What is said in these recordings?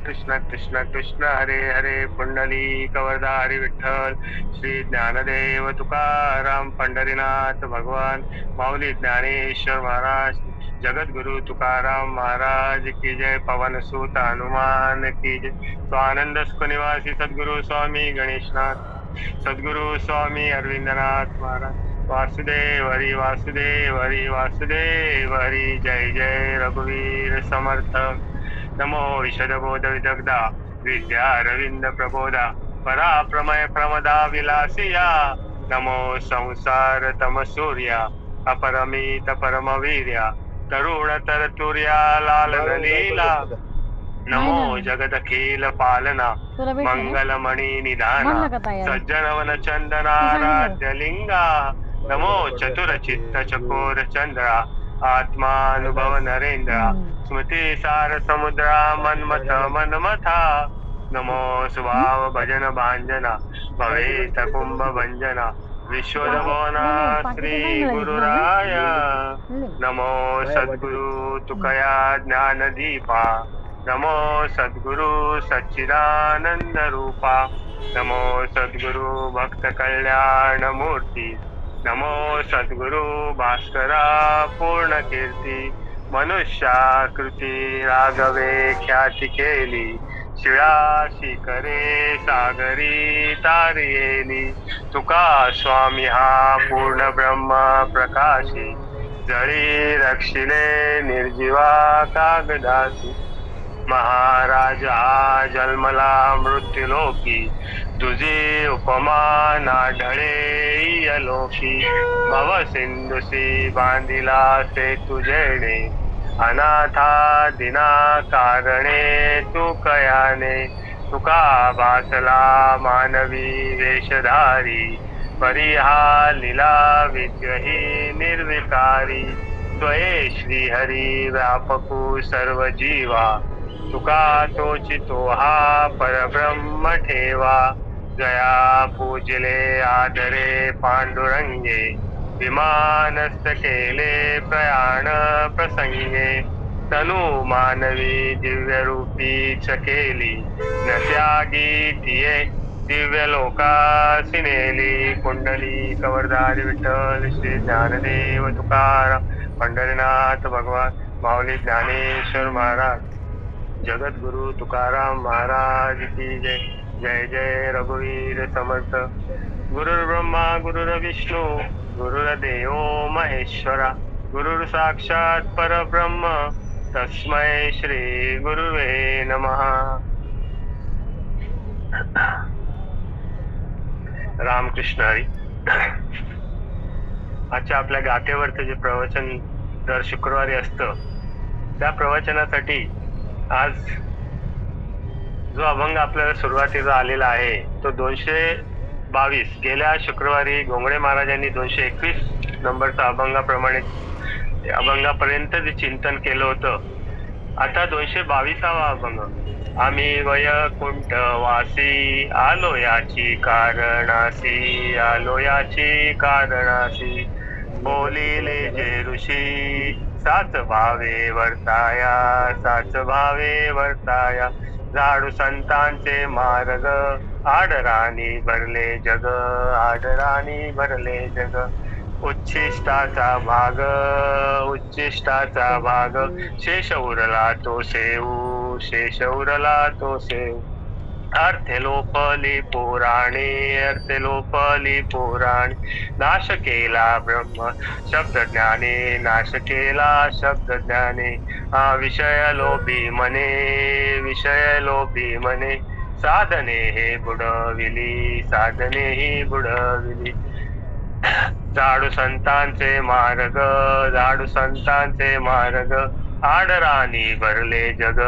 कृष्ण कृष्ण कृष्ण हरे हरे पुंडलिक वरदा हरी विठ्ठल श्री ज्ञानदेव तुकाराम पंढरीनाथ भगवान माऊली ज्ञानेश्वर महाराज जगद्गुरु तुकाराम महाराज की जय पवन सुत हनुमान की जय स्वानंद सुख निवासी सद्गुरु स्वामी गणेशनाथ सद्गुरु स्वामी अरविंदनाथ महाराज वासुदेव हरी वासुदेव हरी जय जय रघुवीर समर्थ नमो विशदबोध विदग्धा विद्या रविंद प्रबोधा पराप्रमय प्रमदा विलासिया नमो संसार तम सूर्या अपरमित परमवीर्या तरुण तरतुर्या लालन लीला नमो जगदखिल पालना मंगलमणि निधाना सज्जनवन चंदनाराध्य लिंगा नमो चतुर चित्त चकोर चंद्रा आत्मानुभव नरेंद्र स्मृती सार समुद्रा मन्मथ मनमथा नमो स्वभाव भजन भांजना भवेत कुंभ भंजना विश्वदभवना श्री गुरुराय नमो सद्गुरु तुकया ज्ञान दीपा नमो सद्गुरु सच्चिदानंद रूपा नमो सद्गुरु भक्त कल्याण मूर्ती नमो सद्गुरु भास्करा पूर्ण कीर्ती मनुष्याकृती राघवे ख्याती केली शिळा शिखरे सागरी तारियेली तुका स्वामी हा पूर्ण ब्रह्म प्रकाशी जळी रक्षिले निर्जीवा कागदासी महाराज हा जन्मला मृत्युलोकी तुझी उपमा नाढळे अलोकी भव सिंधुसी बांधिला से तुझेणे अनाथा दिना कारणे तू कयाने तुका भासला मानवी वेशधारी परी हा लीला विद्यही निर्विकारी त्वये श्रीहरी व्यापकू सर्व जीवा तुका तोचितो हा परब्रह्म ठेवा जया पूजले आदरे पांडुरंगे विमानस्थ केले प्रयाण प्रसंगे तनु मानवी दिव्य रूपी चकेली न त्यागी तिये दिव्य लोकासी नेली कुंडली कवरदारी विठ्ठल श्री ज्ञानदेव तुकाराम पंढरीनाथ भगवान माऊली ज्ञानेश्वर महाराज जगद्गुरु तुकाराम महाराज की जय जय जय रघुवीर समर्थ गुरुर्ब्रह्मा गुरुर्विष्णू गुरुर्देव महेश्वरा गुरुर साक्षात परब्रह्म तस्मै श्री गुरुवे नमः रामकृष्ण हरी. आजच्या आपल्या गाथेवरचं जे प्रवचन दर शुक्रवारी असतं त्या प्रवचनासाठी आज जो अभंग आपल्याला सुरुवातीला आलेला आहे तो 222. गेल्या शुक्रवारी घोंगडे महाराजांनी 221 नंबरचा अभंगाप्रमाणे अभंगापर्यंत जे चिंतन केलं होतं. आता 222वा अभंग. आम्ही वैकुंठ वासी आलो याची कारणासी आलो याची कारणासी बोलिले जे ऋषी साच भावे वर्ताया साच भावे वर्ताया झाडू संतांचे मार्ग आडराणी भरले जग आडराणी भरले जग उच्छिष्टाचा भाग शेष उरला तो सेऊ शेष उरला तो सेऊ अर्थे लोपली पुराणे नाश केला ब्रह्म शब्द ज्ञाने नाश केला शब्द ज्ञाने विषय लोभी मने साधने ही बुडविली झाडू संतांचे मार्ग आडराणी भरले जग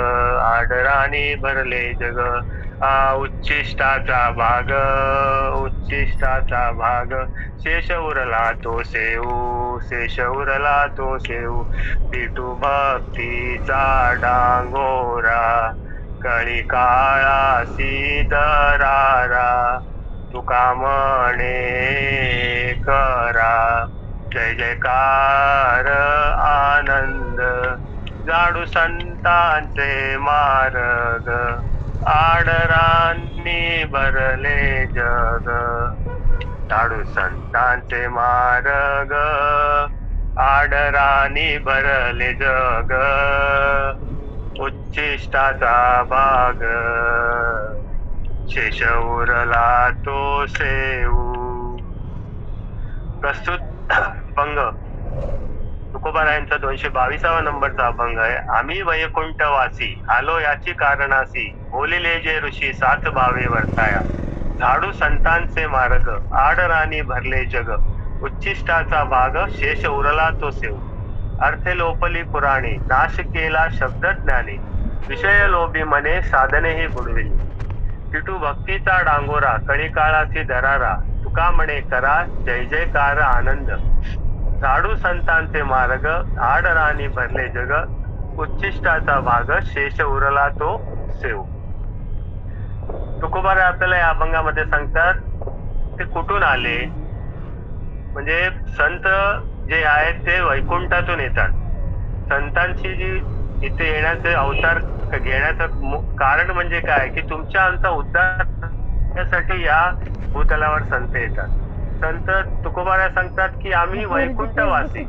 उच्छिष्टाचा भाग शेष उरला तो सेऊ पिटू भक्तीचा डांगोरा कळी काळासी दरारा तुका म्हणे करा जय जयकार आनंद झाडू संत संतांचे मार्ग आडरांनी भरले जग. साधू संतांचे मार्ग आडरांनी भरले जग. उच्छिष्टाचा भाग शेष उरला तो सेऊ. प्रस्तुत अभंग तुकोबारायांचा 222 नंबरचा अभंग आहे. आम्ही वैकुंठवासी आलो याची कारणासी बोलिले जे ऋषी सात भावे वर्ताया. झाडू संतांचे मार्ग आडराणी भरले जग. उच्छिष्टाचा भाग शेष उरला तो सेव. अर्थे लोपली पुराणे नाश केला शब्द ज्ञाने. विषय लोभी मने साधनेही बुडविली. किटू भक्तीचा डांगोरा कळी काळाची दरारा. तुका म्हणे करा जय जयकार आनंद. झाडू संतांचे मार्ग आडराणी भरले जग. उच्छिष्टाचा भाग शेष उरला तो सेव. तुकोबार आपल्याला या अभंगामध्ये सांगतात ते कुठून आले. म्हणजे संत जे आहेत ते वैकुंठातून येतात. संतांची जी इथे येण्याचे अवतार घेण्याचं कारण म्हणजे काय की तुमच्या आमचा उद्धार करण्यासाठी या भूतलावर संत येतात. संत तुकोबारा सांगतात की आम्ही वैकुंठवासी,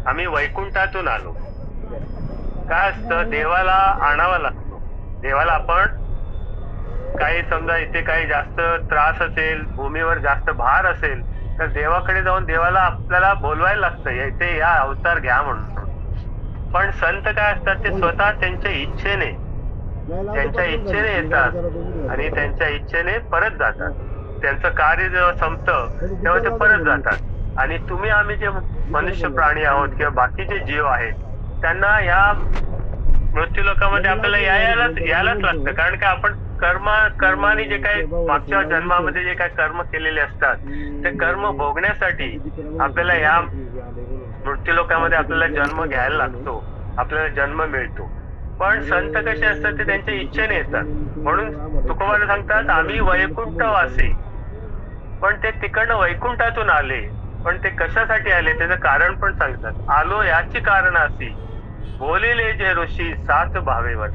आम्ही वैकुंठातून आलो. काय असतं, देवाला आणावा लागतो. देवाला आपण काही समजा इथे काही जास्त त्रास असेल, भूमीवर जास्त भार असेल तर देवाकडे जाऊन देवाला आपल्याला बोलवायला लागतं इथे या अवतार घ्या म्हणून. पण संत काय असतात ते स्वतः त्यांच्या इच्छेने येतात आणि त्यांच्या इच्छेने परत जातात. त्यांचं कार्य जेव्हा संपतं तेव्हा ते परत जातात. आणि तुम्ही आम्ही जे मनुष्य प्राणी आहोत किंवा बाकीचे जीव आहेत त्यांना या मृत्यू लोकांमध्ये आपल्याला यायलाच लागतं. कारण का आपण कर्माने जे काही मागच्या जन्मामध्ये जे काही कर्म केलेले असतात ते कर्म भोगण्यासाठी आपल्याला या मृत्यू लोकांमध्ये आपल्याला जन्म घ्यायला लागतो, आपल्याला जन्म मिळतो. पण संत कसे असतात ते त्यांच्या इच्छेने येतात. म्हणून तुकोबारा सांगतात आम्ही वैकुंठवासी. पण ते तिकडनं वैकुंठातून आले, पण ते कशासाठी आले त्याचं कारण पण सांगतात. आलो याची कारणासी बोलिले जे ऋषी सात भावेवर.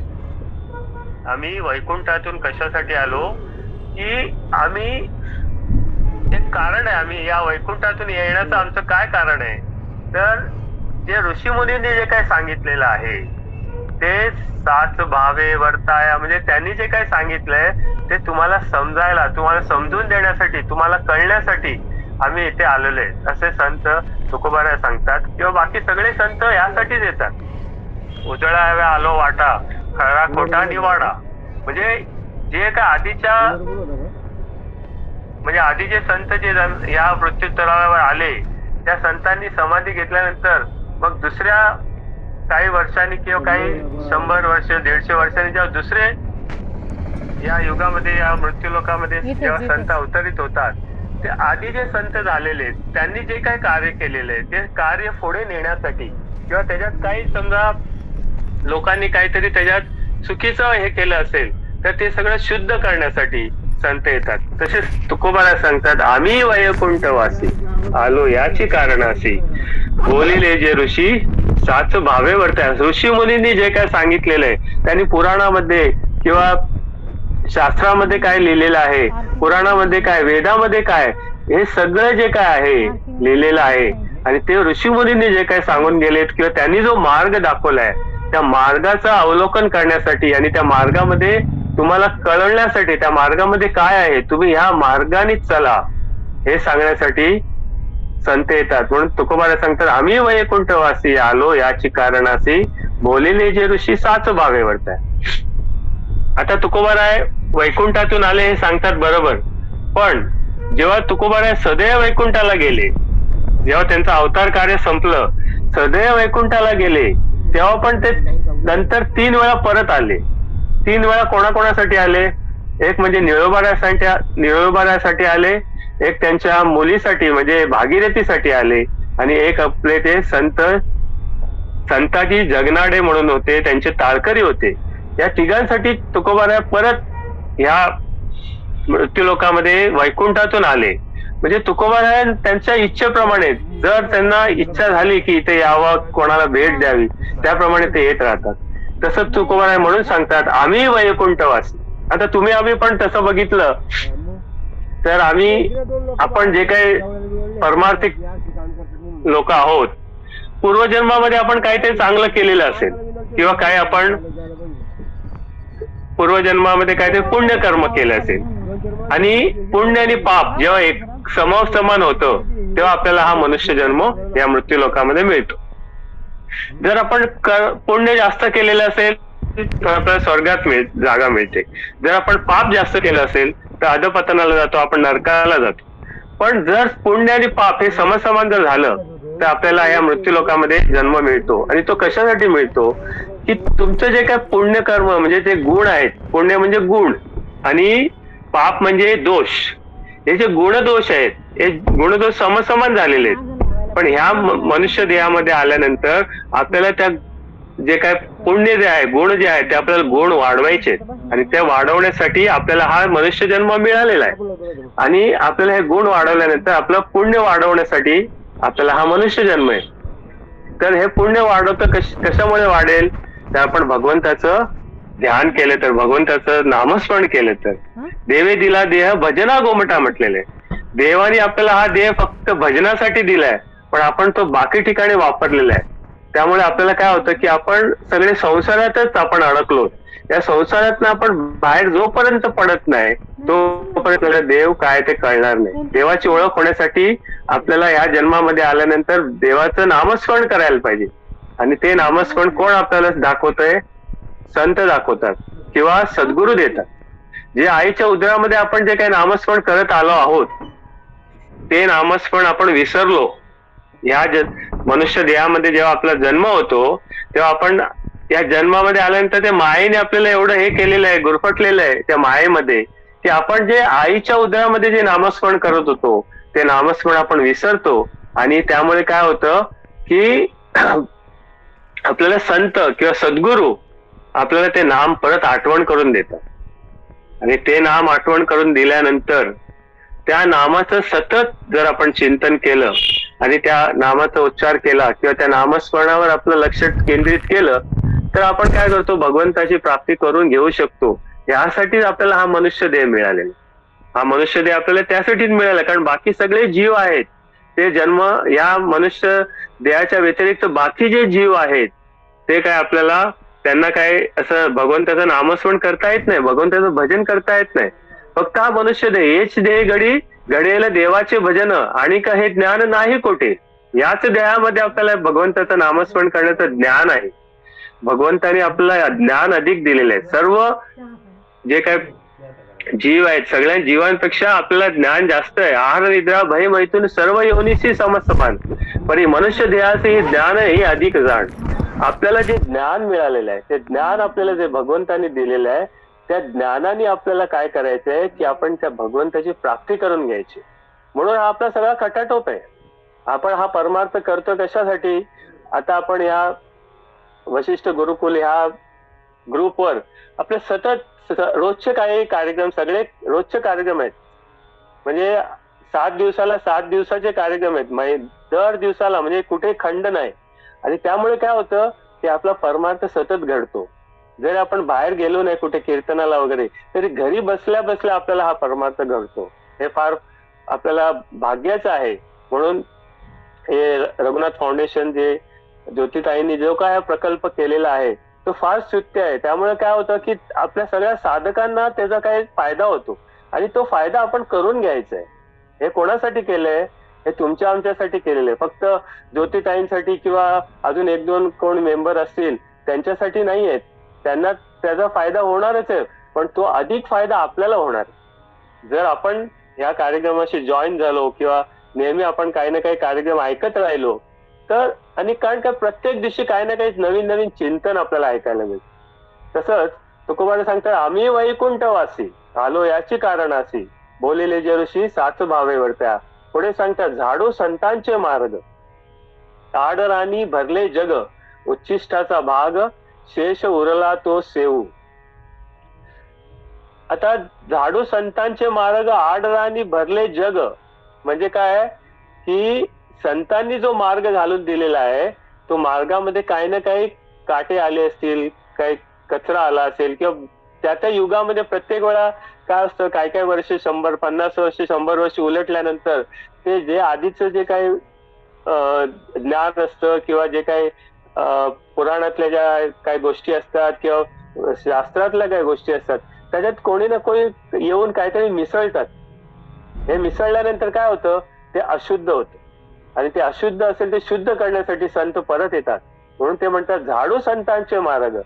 आम्ही वैकुंठातून कशासाठी आलो की आम्ही एक कारण आहे. आम्ही या वैकुंठातून येण्याचं आमचं काय कारण आहे तर जे ऋषी मुनींनी जे काही सांगितलेलं आहे ते सात भावे वर्ताया. म्हणजे त्यांनी जे काही सांगितलंय ते तुम्हाला समजायला, तुम्हाला समजून देण्यासाठी, तुम्हाला कळण्यासाठी आम्ही इथे आलेलो आहे असे संत तुकोबारा सांगतात. किंवा बाकी सगळे संत यासाठीच येतात. उजळाव्या आलो वाटा खरा खोटा निवाडा. म्हणजे जे काय आधीचे संत जे या मृत्यूतलावर आले त्या संतांनी समाधी घेतल्यानंतर मग दुसऱ्या काही वर्षांनी किंवा काही 100 वर्ष 150 वर्षांनी जेव्हा दुसरे या युगामध्ये या मृत्यू लोकांमध्ये जेव्हा संत अवतरित होतात ते आधी जे संत झालेले त्यांनी जे काही कार्य केलेले ते कार्य पुढे नेण्यासाठी किंवा त्याच्यात काही समजा लोकांनी काहीतरी त्याच्यात चुकीचं हे केलं असेल तर ते सगळं शुद्ध करण्यासाठी संत येतात. तसेच तुकोबारा सांगतात आम्ही वैकुंठवासी आलो याची कारणासी बोलिले जे ऋषी सात भावे वर्तात. ऋषी मुनींनी जे काय सांगितलेलं आहे त्यांनी पुराणामध्ये किंवा शास्त्रामध्ये काय लिहिलेलं आहे, पुराणामध्ये काय, वेदामध्ये काय, हे सगळं जे काय आहे लिहिलेलं आहे आणि ते ऋषी मुनींनी जे काय सांगून गेलेत किंवा त्यांनी जो मार्ग दाखवलाय त्या मार्गाचं अवलोकन करण्यासाठी आणि त्या मार्गामध्ये तुम्हाला कळवण्यासाठी त्या मार्गामध्ये काय आहे तुम्ही ह्या मार्गाने चला हे सांगण्यासाठी संत येतात. म्हणून तुकोबारा सांगतात आम्ही वैकुंठवासी आलो याची कारणासी बोलिले जे ऋषी साच भावे वर्ताय. आता तुकोबारा वैकुंठातून आले हे सांगतात बरोबर, पण जेव्हा तुकोबारा सदैव वैकुंठाला गेले, जेव्हा त्यांचं अवतार कार्य संपलं सदैव वैकुंठाला गेले तेव्हा पण ते नंतर 3 वेळा परत आले. 3 वेळा कोणाकोणासाठी आले, एक म्हणजे निळोबाऱ्यासाठी आले, एक त्यांच्या मुलीसाठी म्हणजे भागीरथीसाठी आले आणि एक आपले ते संताजी जगनाडे म्हणून होते, त्यांचे ताळकरी होते. या तिघांसाठी तुकोबारा परत ह्या मृत्यूलोकामध्ये वैकुंठातून आले. म्हणजे तुकोबारा त्यांच्या इच्छेप्रमाणे जर त्यांना इच्छा झाली की इथे यावं, कोणाला भेट द्यावी, त्याप्रमाणे ते येत राहतात. तसंच तुकोबा आहे म्हणून सांगतात आम्ही वैकुंठवासी. आता तुम्ही आम्ही पण तसं बघितलं तर आपण जे काही परमार्थिक लोक आहोत, पूर्वजन्मामध्ये आपण काहीतरी चांगलं केलेलं असेल किंवा काही आपण पूर्वजन्मामध्ये काहीतरी पुण्यकर्म केलं असेल आणि पुण्य आणि पाप जेव्हा एक समान होतं तेव्हा आपल्याला हा मनुष्य जन्म या मृत्यू लोकामध्ये मिळतो. जर आपण पुण्य जास्त केलेलं असेल तर आपल्याला स्वर्गात जागा मिळते. जर आपण पाप जास्त केलं असेल तर अधपतनाला जातो, आपण नरकाला जातो. पण जर पुण्य आणि पाप हे समसमान जर झालं तर आपल्याला या मृत्यू लोकामध्ये जन्म मिळतो. आणि तो कशासाठी मिळतो की तुमचं जे काय पुण्यकर्म म्हणजे जे गुण आहेत, पुण्य म्हणजे गुण आणि पाप म्हणजे दोष, हे जे गुणदोष आहेत हे गुणदोष समसमान झालेले आहेत. पण ह्या मनुष्य देहामध्ये आल्यानंतर आपल्याला त्या जे काय पुण्य जे आहे, गुण जे आहे ते आपल्याला गुण वाढवायचे आणि ते वाढवण्यासाठी आपल्याला हा मनुष्य जन्म मिळालेला आहे. आणि आपल्याला हे गुण वाढवल्यानंतर आपलं पुण्य वाढवण्यासाठी आपल्याला हा मनुष्य जन्म आहे. तर हे पुण्य वाढवतं कशामुळे वाढेल तर आपण भगवंताचं ध्यान केलं तर, भगवंताचं नामस्मरण केलं तर. देवे दिला देह भजना गोमटा म्हटलेले. देवाने आपल्याला हा देह फक्त भजनासाठी दिलाय पण आपण तो बाकी ठिकाणी वापरलेला आहे. त्यामुळे आपल्याला काय होतं की आपण सगळे संसारातच आपण अडकलो. या संसारातनं आपण बाहेर जोपर्यंत पडत नाही तोपर्यंत देव काय ते कळणार नाही. देवाची ओळख होण्यासाठी आपल्याला या जन्मामध्ये आल्यानंतर देवाचं नामस्मरण करायला पाहिजे. आणि ते नामस्मरण कोण आपल्याला दाखवतंय? संत दाखवतात किंवा सद्गुरू देतात. जे आईच्या उदरामध्ये आपण जे काही नामस्मरण करत आलो आहोत ते नामस्मरण आपण विसरलो. या मनुष्य देहामध्ये जेव्हा आपला जन्म होतो तेव्हा आपण या जन्मामध्ये आल्यानंतर त्या मायेने आपल्याला एवढं हे केलेलं आहे, गुरफटलेलं आहे त्या मायेमध्ये की आपण जे आईच्या उदरामध्ये जे नामस्मरण करत होतो ते नामस्मरण आपण विसरतो. आणि त्यामुळे काय होतं की आपल्याला संत किंवा सद्गुरू आपल्याला ते नाम परत आठवण करून देतात. आणि ते नाम आठवण करून दिल्यानंतर त्या नामाचं सतत जर आपण चिंतन केलं आणि त्या नामाचा उच्चार केला किंवा त्या नामस्मरणावर आपलं लक्ष केंद्रित केलं तर आपण काय करतो, भगवंताची प्राप्ती करून घेऊ शकतो. यासाठीच आपल्याला हा मनुष्य देह मिळालेला. हा मनुष्य देह आपल्याला त्यासाठीच मिळाला कारण बाकी सगळे जीव आहेत ते जन्म या मनुष्य देहाच्या व्यतिरिक्त बाकी जे जीव आहेत ते काय आपल्याला त्यांना काय असं भगवंताचं नामस्मरण करता येत नाही, भगवंताचं भजन करता येत नाही. फक्त हा मनुष्य देह हेच देह घडी घडेल देवाचे भजन आणि का हे ज्ञान नाही कोठे. याच देहामध्ये आपल्याला भगवंताचं नामस्मरण करण्याचं ज्ञान आहे. भगवंताने आपल्याला ज्ञान अधिक दिलेलं आहे. सर्व जे काय जीव आहेत सगळ्या जीवांपेक्षा आपल्याला ज्ञान जास्त आहे. आहार निद्रा भय मैथून सर्व योनीशी समसमान परी मनुष्य देहाचे ज्ञान हे अधिक जाण. आपल्याला जे ज्ञान मिळालेलं आहे ते ज्ञान आपल्याला जे भगवंताने दिलेलं आहे त्या ज्ञानाने आपल्याला काय करायचंय की आपण त्या भगवंताची प्राप्ती करून घ्यायची. म्हणून हा आपला सगळा खटाटोप आहे. आपण हा परमार्थ करतो कशासाठी? आता आपण या वशिष्ठ गुरुकुल ह्या ग्रुपवर आपले सतत रोजचे काही कार्यक्रम, सगळे रोजचे कार्यक्रम आहेत. म्हणजे 7 दिवसाला 7 दिवसाचे कार्यक्रम आहेत. दर दिवसाला म्हणजे कुठे खंड नाही. आणि त्यामुळे काय होतं की आपला परमार्थ सतत घडतो. जर आपण बाहेर गेलो नाही कुठे कीर्तनाला वगैरे तरी घरी बसल्या बसल्या आपल्याला हा परमार्थ घडतो. हे फार आपल्याला भाग्याचं आहे. म्हणून हे रघुनाथ फाउंडेशन जे ज्योतिताईंनी जो काय प्रकल्प केलेला आहे तो फार स्तुत्य आहे. त्यामुळे काय होतं की आपल्या सगळ्या साधकांना त्याचा काही फायदा होतो आणि तो फायदा आपण करून घ्यायचा आहे. हे कोणासाठी केलंय? हे तुमच्या आमच्यासाठी केलेलं आहे. फक्त ज्योतिताईंसाठी किंवा अजून 1-2 कोण मेंबर असतील त्यांच्यासाठी नाही आहेत. त्यांना त्याचा फायदा होणारच आहे पण तो अधिक फायदा आपल्याला होणार. जर आपण या कार्यक्रमाशी जॉईन झालो किंवा नेहमी आपण काही ना काही कार्यक्रम ऐकत राहिलो तर आणि कारण का प्रत्येक दिवशी काही ना काही नवीन नवीन चिंतन आपल्याला ऐकायला मिळतं. तसंच तुकोबाने सांगतात आम्ही वैकुंठवासी आलो याची कारणासी बोलिले जे ऋषी साच भावे वर्त्या. पुढे सांगतात झाडू संतांचे मार्ग आडराणी भरले जग उच्छिष्टाचा भाग शेष उरला तो सेवू. आता झाडू संतांचे मार्ग आडराणी भरले जग म्हणजे काय की संतांनी जो मार्ग घालून दिलेला आहे तो मार्गामध्ये काही ना काही काटे आले असतील, काही कचरा आला असेल किंवा त्या युगामध्ये प्रत्येक वेळा काय असतं, काय काय वर्ष 100-50 वर्ष 100 वर्ष उलटल्यानंतर ते जे आधीचं जे काही ज्ञान असतं किंवा जे काही पुराणातल्या ज्या काही गोष्टी असतात किंवा शास्त्रातल्या काही गोष्टी असतात त्याच्यात कोणी ना कोणी येऊन काहीतरी मिसळतात. हे मिसळल्यानंतर काय होतं, ते अशुद्ध होतं आणि ते अशुद्ध असेल ते शुद्ध करण्यासाठी संत परत येतात. म्हणून ते म्हणतात झाडू संतांचे मार्ग,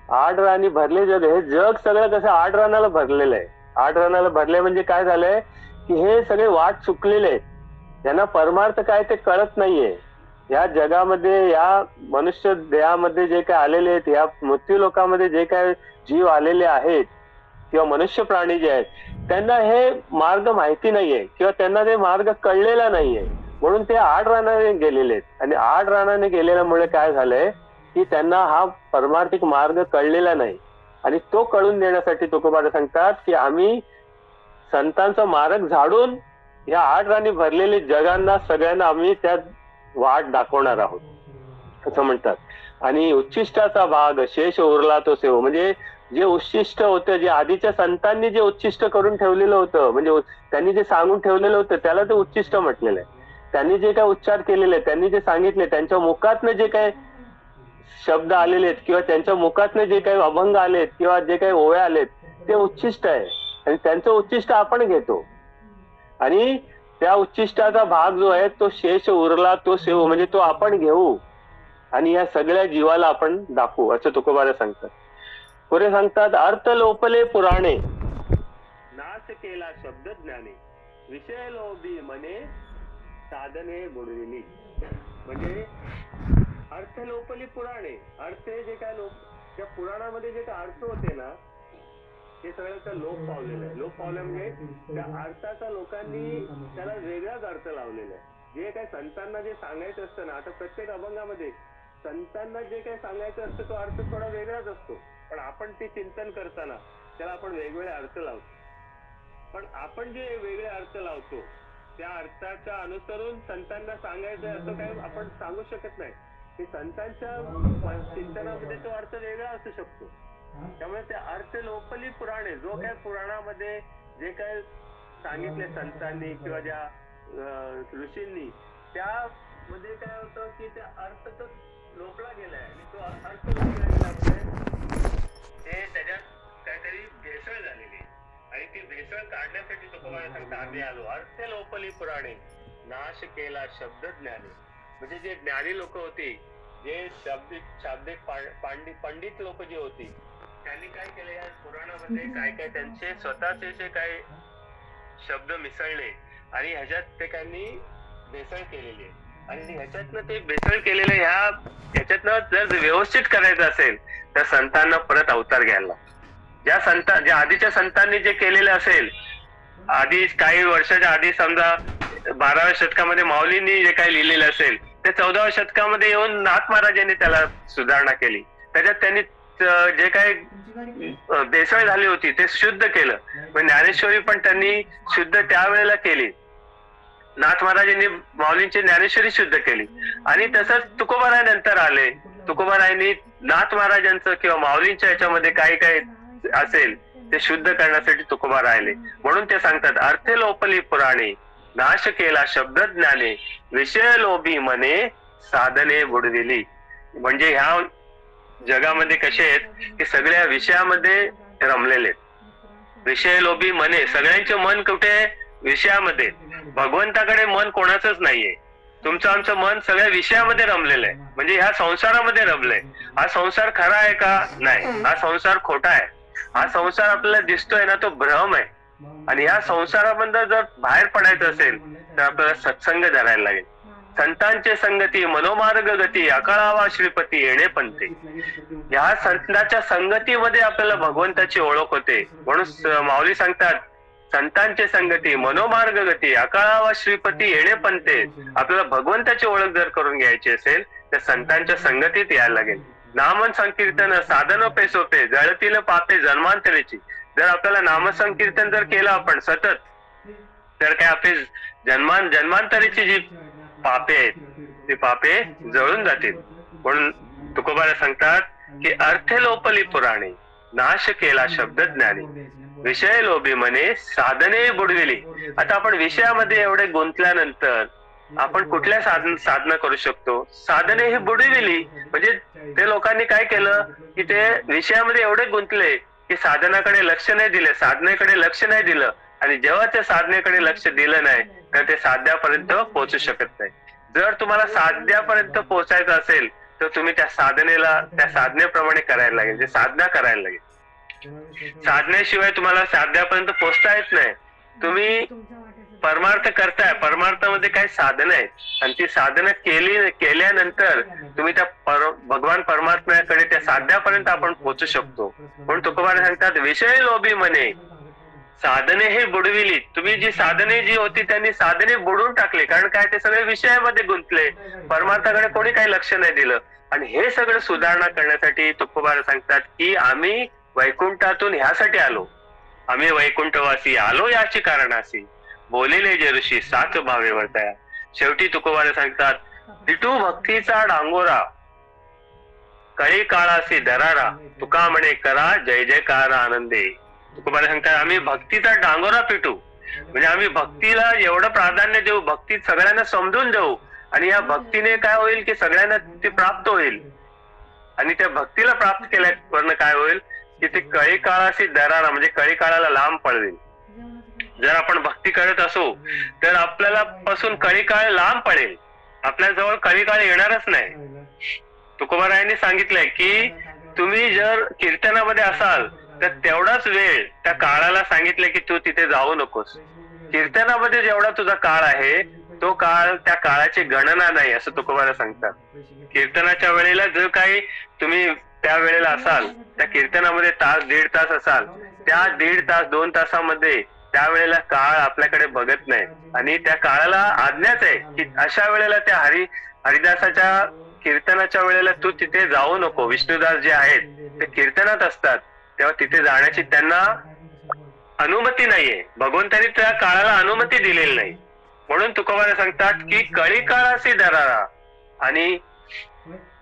आड राणी भरले जग. हे जग सगळं कसं आड रानाला भरलेलं आहे. आड रानाला भरले म्हणजे काय झालंय की हे सगळे वाट चुकलेले आहेत. त्यांना परमार्थ काय ते कळत नाहीये. या जगामध्ये या मनुष्य देहामध्ये जे काय आलेले आहेत, या मृत्यू लोकांमध्ये जे काय जीव आलेले आहेत किंवा मनुष्य प्राणी जे आहेत त्यांना हे मार्ग माहिती नाहीये किंवा त्यांना ते मार्ग कळलेला नाहीये. म्हणून ते आड रानाने गेलेले आहेत आणि आड रानाने गेलेल्यामुळे काय झालंय की त्यांना हा परमार्थिक मार्ग कळलेला नाही. आणि तो कळून देण्यासाठी तुकोबारा सांगतात की आम्ही संतांचा मार्ग झाडून या आड राणी भरलेले जगांना सगळ्यांना आम्ही त्या वाट दाखवणार आहोत असं म्हणतात. आणि उच्छिष्टाचा भाग शेष उरला तो सेव, म्हणजे जे उच्छिष्ट होतं, जे आधीच्या संतांनी जे उच्छिष्ट करून ठेवलेलं होतं, म्हणजे त्यांनी जे सांगून ठेवलेलं होतं त्याला ते उच्छिष्ट म्हटलेलं आहे. त्यांनी जे काही उच्चार केलेले, त्यांनी जे सांगितले, त्यांच्या मुखातनं जे काही शब्द आलेले आहेत किंवा त्यांच्या मुखातनं जे काही अभंग आलेत किंवा जे काही ओव्या आलेत ते उच्छिष्ट आहे आणि त्यांचं उच्छिष्ट आपण घेतो. आणि त्या उच्छिष्टाचा भाग जो आहे तो शेष उरला तो सेव, म्हणजे तो आपण घेऊ आणि या सगळ्या जीवाला आपण दाखवू असं तुकोबारा सांगतात. पुढे सांगतात अर्थ लोपले पुराणे, नाश केला शब्द ज्ञाने, विषय लोभी मने साधने बुडविली. म्हणजे अर्थ लोपली पुराणे, अर्थ जे काय त्या पुराणामध्ये जे काय अर्थ होते ना हे सगळं लोप पावलेलं आहे. लोप पावलं म्हणजे त्या अर्थाचा लोकांनी त्याला वेगळाच अर्थ लावलेला आहे. जे काही संतांना जे सांगायचं असतं ना, आता प्रत्येक अभंगामध्ये संतांना जे काही सांगायचं असतं तो अर्थ थोडा वेगळाच असतो, पण आपण ते चिंतन करताना त्याला आपण वेगवेगळे अर्थ लावतो. पण आपण जे वेगळे अर्थ लावतो त्या अर्थाच्या अनुसरून संतांना सांगायचं असं काही आपण सांगू शकत नाही. ते संतांच्या चिंतनामध्ये तो अर्थ वेगळा असू शकतो. त्यामुळे ते अर्थ लोपली पुराणे, जो काय पुराणामध्ये जे काय सांगितले संतांनी किंवा ज्या ऋषींनी त्यामध्ये काय होतं की त्या अर्थ तो लोपला गेलाय आणि तो अर्थ लोपला गेल्यामुळे ते त्याच्यात काहीतरी भेसळ झालेली आणि ती भेसळ काढण्यासाठी तुकोबारा सांगता आम्ही आलो. अर्थ लोपली पुराणे, नाश केला शब्द ज्ञानी. म्हणजे जे ज्ञानी लोक होती, जे शाब्दिक पंडित लोक जे होती त्यांनी काय केलं, या पुराणामध्ये काय काय त्यांचे स्वतःचे जे काही शब्द मिसळले आणि ह्याच्यात ते त्यांनी भेसळ केलेली आहे. आणि ह्याच्यातनं ते भेसळ केलेलं ह्याच्यातनं जर व्यवस्थित करायचं असेल तर संतांना परत अवतार घ्यायला. ज्या आधीच्या संतांनी जे केलेलं असेल, आधी काही वर्षाच्या आधी समजा 12व्या शतकामध्ये माऊलींनी जे काही लिहिलेलं असेल ते 14व्या शतकामध्ये येऊन नाथ महाराजांनी त्याला सुधारणा केली. त्याच्यात त्यांनी जे काही भेसळ झाली होती ते शुद्ध केलं. ज्ञानेश्वरी पण त्यांनी शुद्ध त्यावेळेला केली. नाथ महाराजांनी माऊलींची ज्ञानेश्वरी शुद्ध केली आणि तसंच तुकोबाराय नंतर आले. तुकोबारायांनी नाथ महाराजांचं किंवा माऊलींच्या याच्यामध्ये काही काही असेल ते शुद्ध करण्यासाठी तुकोबाराय आले. म्हणून ते सांगतात अर्थ लोपली पुराणे, नाश केला शब्द ज्ञाने, विषय लोभी मने साधने बुडविली. म्हणजे ह्या जगामध्ये कसे आहेत की सगळ्या विषयामध्ये रमलेले. विषय लोभी मने, सगळ्यांचे मन कुठे, विषयामध्ये. भगवंताकडे मन कोणाचंच नाहीये. तुमचं आमचं मन सगळ्या विषयामध्ये रमलेलं आहे, म्हणजे ह्या संसारामध्ये रमलंय. हा संसार खरा आहे का? नाही, हा संसार खोटा आहे. हा संसार आपल्याला दिसतोय ना तो भ्रम आहे. आणि ह्या संसारामधून जर बाहेर पडायचं असेल तर आपल्याला सत्संग धरायला लागेल. संतांचे संगती मनोमार्ग गती, अकळावा श्रीपती येणे पंथे. ह्या संतांच्या संगतीमध्ये आपल्याला भगवंताची ओळख होते. म्हणून माऊली सांगतात संतांचे संगती मनोमार्ग गती, अकळावा श्रीपती येणे पंथे. आपल्याला भगवंताची ओळख जर करून घ्यायची असेल तर संतांच्या संगतीत यायला लागेल. नामन संकीर्तन साधन पे सोपे, जळतील पापे जन्मांतरीची. जर आपल्याला नामसंकीर्तन जर केलं आपण सतत तर काय आपली जन्मांतरीची जी पापे आहेत ती पापे जळून जातील. म्हणून तुकोबारा सांगतात की अर्थे लोपली पुराणे, नाश केला शब्द ज्ञानी, विषय लोभी मने साधने बुडविली. आता आपण विषयामध्ये एवढे गुंतल्यानंतर आपण कुठल्या साधना करू शकतो? साधने ही बुडविली. म्हणजे ते लोकांनी काय केलं की ते विषयामध्ये एवढे गुंतले की साधनाकडे लक्ष नाही दिले, साधनेकडे लक्ष नाही दिलं. आणि जेव्हा त्या साधनेकडे लक्ष दिलं नाही तर ते साध्यापर्यंत पोहोचू शकत नाही. जर तुम्हाला साध्यापर्यंत पोहोचायचं असेल तर तुम्ही त्या साधनेप्रमाणे करायला लागेल, साधना करायला लागेल. साधनेशिवाय तुम्हाला साध्यापर्यंत पोहोचता येत नाही. तुम्ही परमार्थ करताय, परमार्थामध्ये काही साधनं आहेत आणि ती साधनं केल्यानंतर तुम्ही त्या भगवान परमात्म्याकडे त्या साध्यापर्यंत आपण पोहोचू शकतो. म्हणून तुकोबारा सांगतात विषय लोभी म्हणे साधने हे बुडविली. तुम्ही जी साधने जी होती त्यांनी साधने बुडवून टाकले. कारण काय, ते सगळे विषयामध्ये गुंतले, परमार्थाकडे कोणी काही लक्ष नाही दिलं. आणि हे सगळं सुधारणा करण्यासाठी तुकोबारा सांगतात की आम्ही वैकुंठातून ह्यासाठी आलो, आम्ही वैकुंठवासी आलो याची कारणासी, बोलिले जे ऋषी साच भावे वर्तया. शेवटी तुकोबारा सांगतात विठू भक्तीचा डांगोरा, कळी काळासी दरारा, तुका म्हणे करा जय जयकार आनंदे. तुकोबारा सांगतात आम्ही भक्तीचा डांगोरा पिटू. म्हणजे आम्ही भक्तीला एवढं प्राधान्य देऊ, भक्ती सगळ्यांना समजून देऊ आणि या भक्तीने काय होईल की सगळ्यांना ती प्राप्त होईल. आणि त्या भक्तीला प्राप्त केल्यावरनं काय होईल की ते कळी काळाशी दरारा, म्हणजे कळी काळाला लांब पडेल. जर आपण भक्ती करत असू तर आपल्याला पासून कळी काळ लांब पडेल, आपल्या जवळ कळी काळ येणारच नाही. तुकोबारायांनी सांगितलंय की तुम्ही जर कीर्तनामध्ये असाल तर तेवढाच वेळ त्या काळाला सांगितलंय की तू तिथे जाऊ नकोस. कीर्तनामध्ये जेवढा तुझा काळ आहे तो काळ, त्या काळाची गणना नाही असं तुकोबारा सांगतात. कीर्तनाच्या वेळेला जर काही तुम्ही त्या वेळेला असाल, त्या कीर्तनामध्ये तास दीड तास असाल, त्या दीड तास 2 तासामध्ये त्यावेळेला काळ आपल्याकडे बघत नाही आणि त्या काळाला आज्ञाच आहे की अशा वेळेला त्या हरिदासाच्या कीर्तनाच्या वेळेला तू तिथे जाऊ नको. विष्णुदास जे आहेत ते कीर्तनात असतात तेव्हा तिथे जाण्याची त्यांना अनुमती नाहीये, भगवंतांनी त्या काळाला अनुमती दिलेली नाही. म्हणून तुकोबारा सांगतात की कळी काळासी दरारा आणि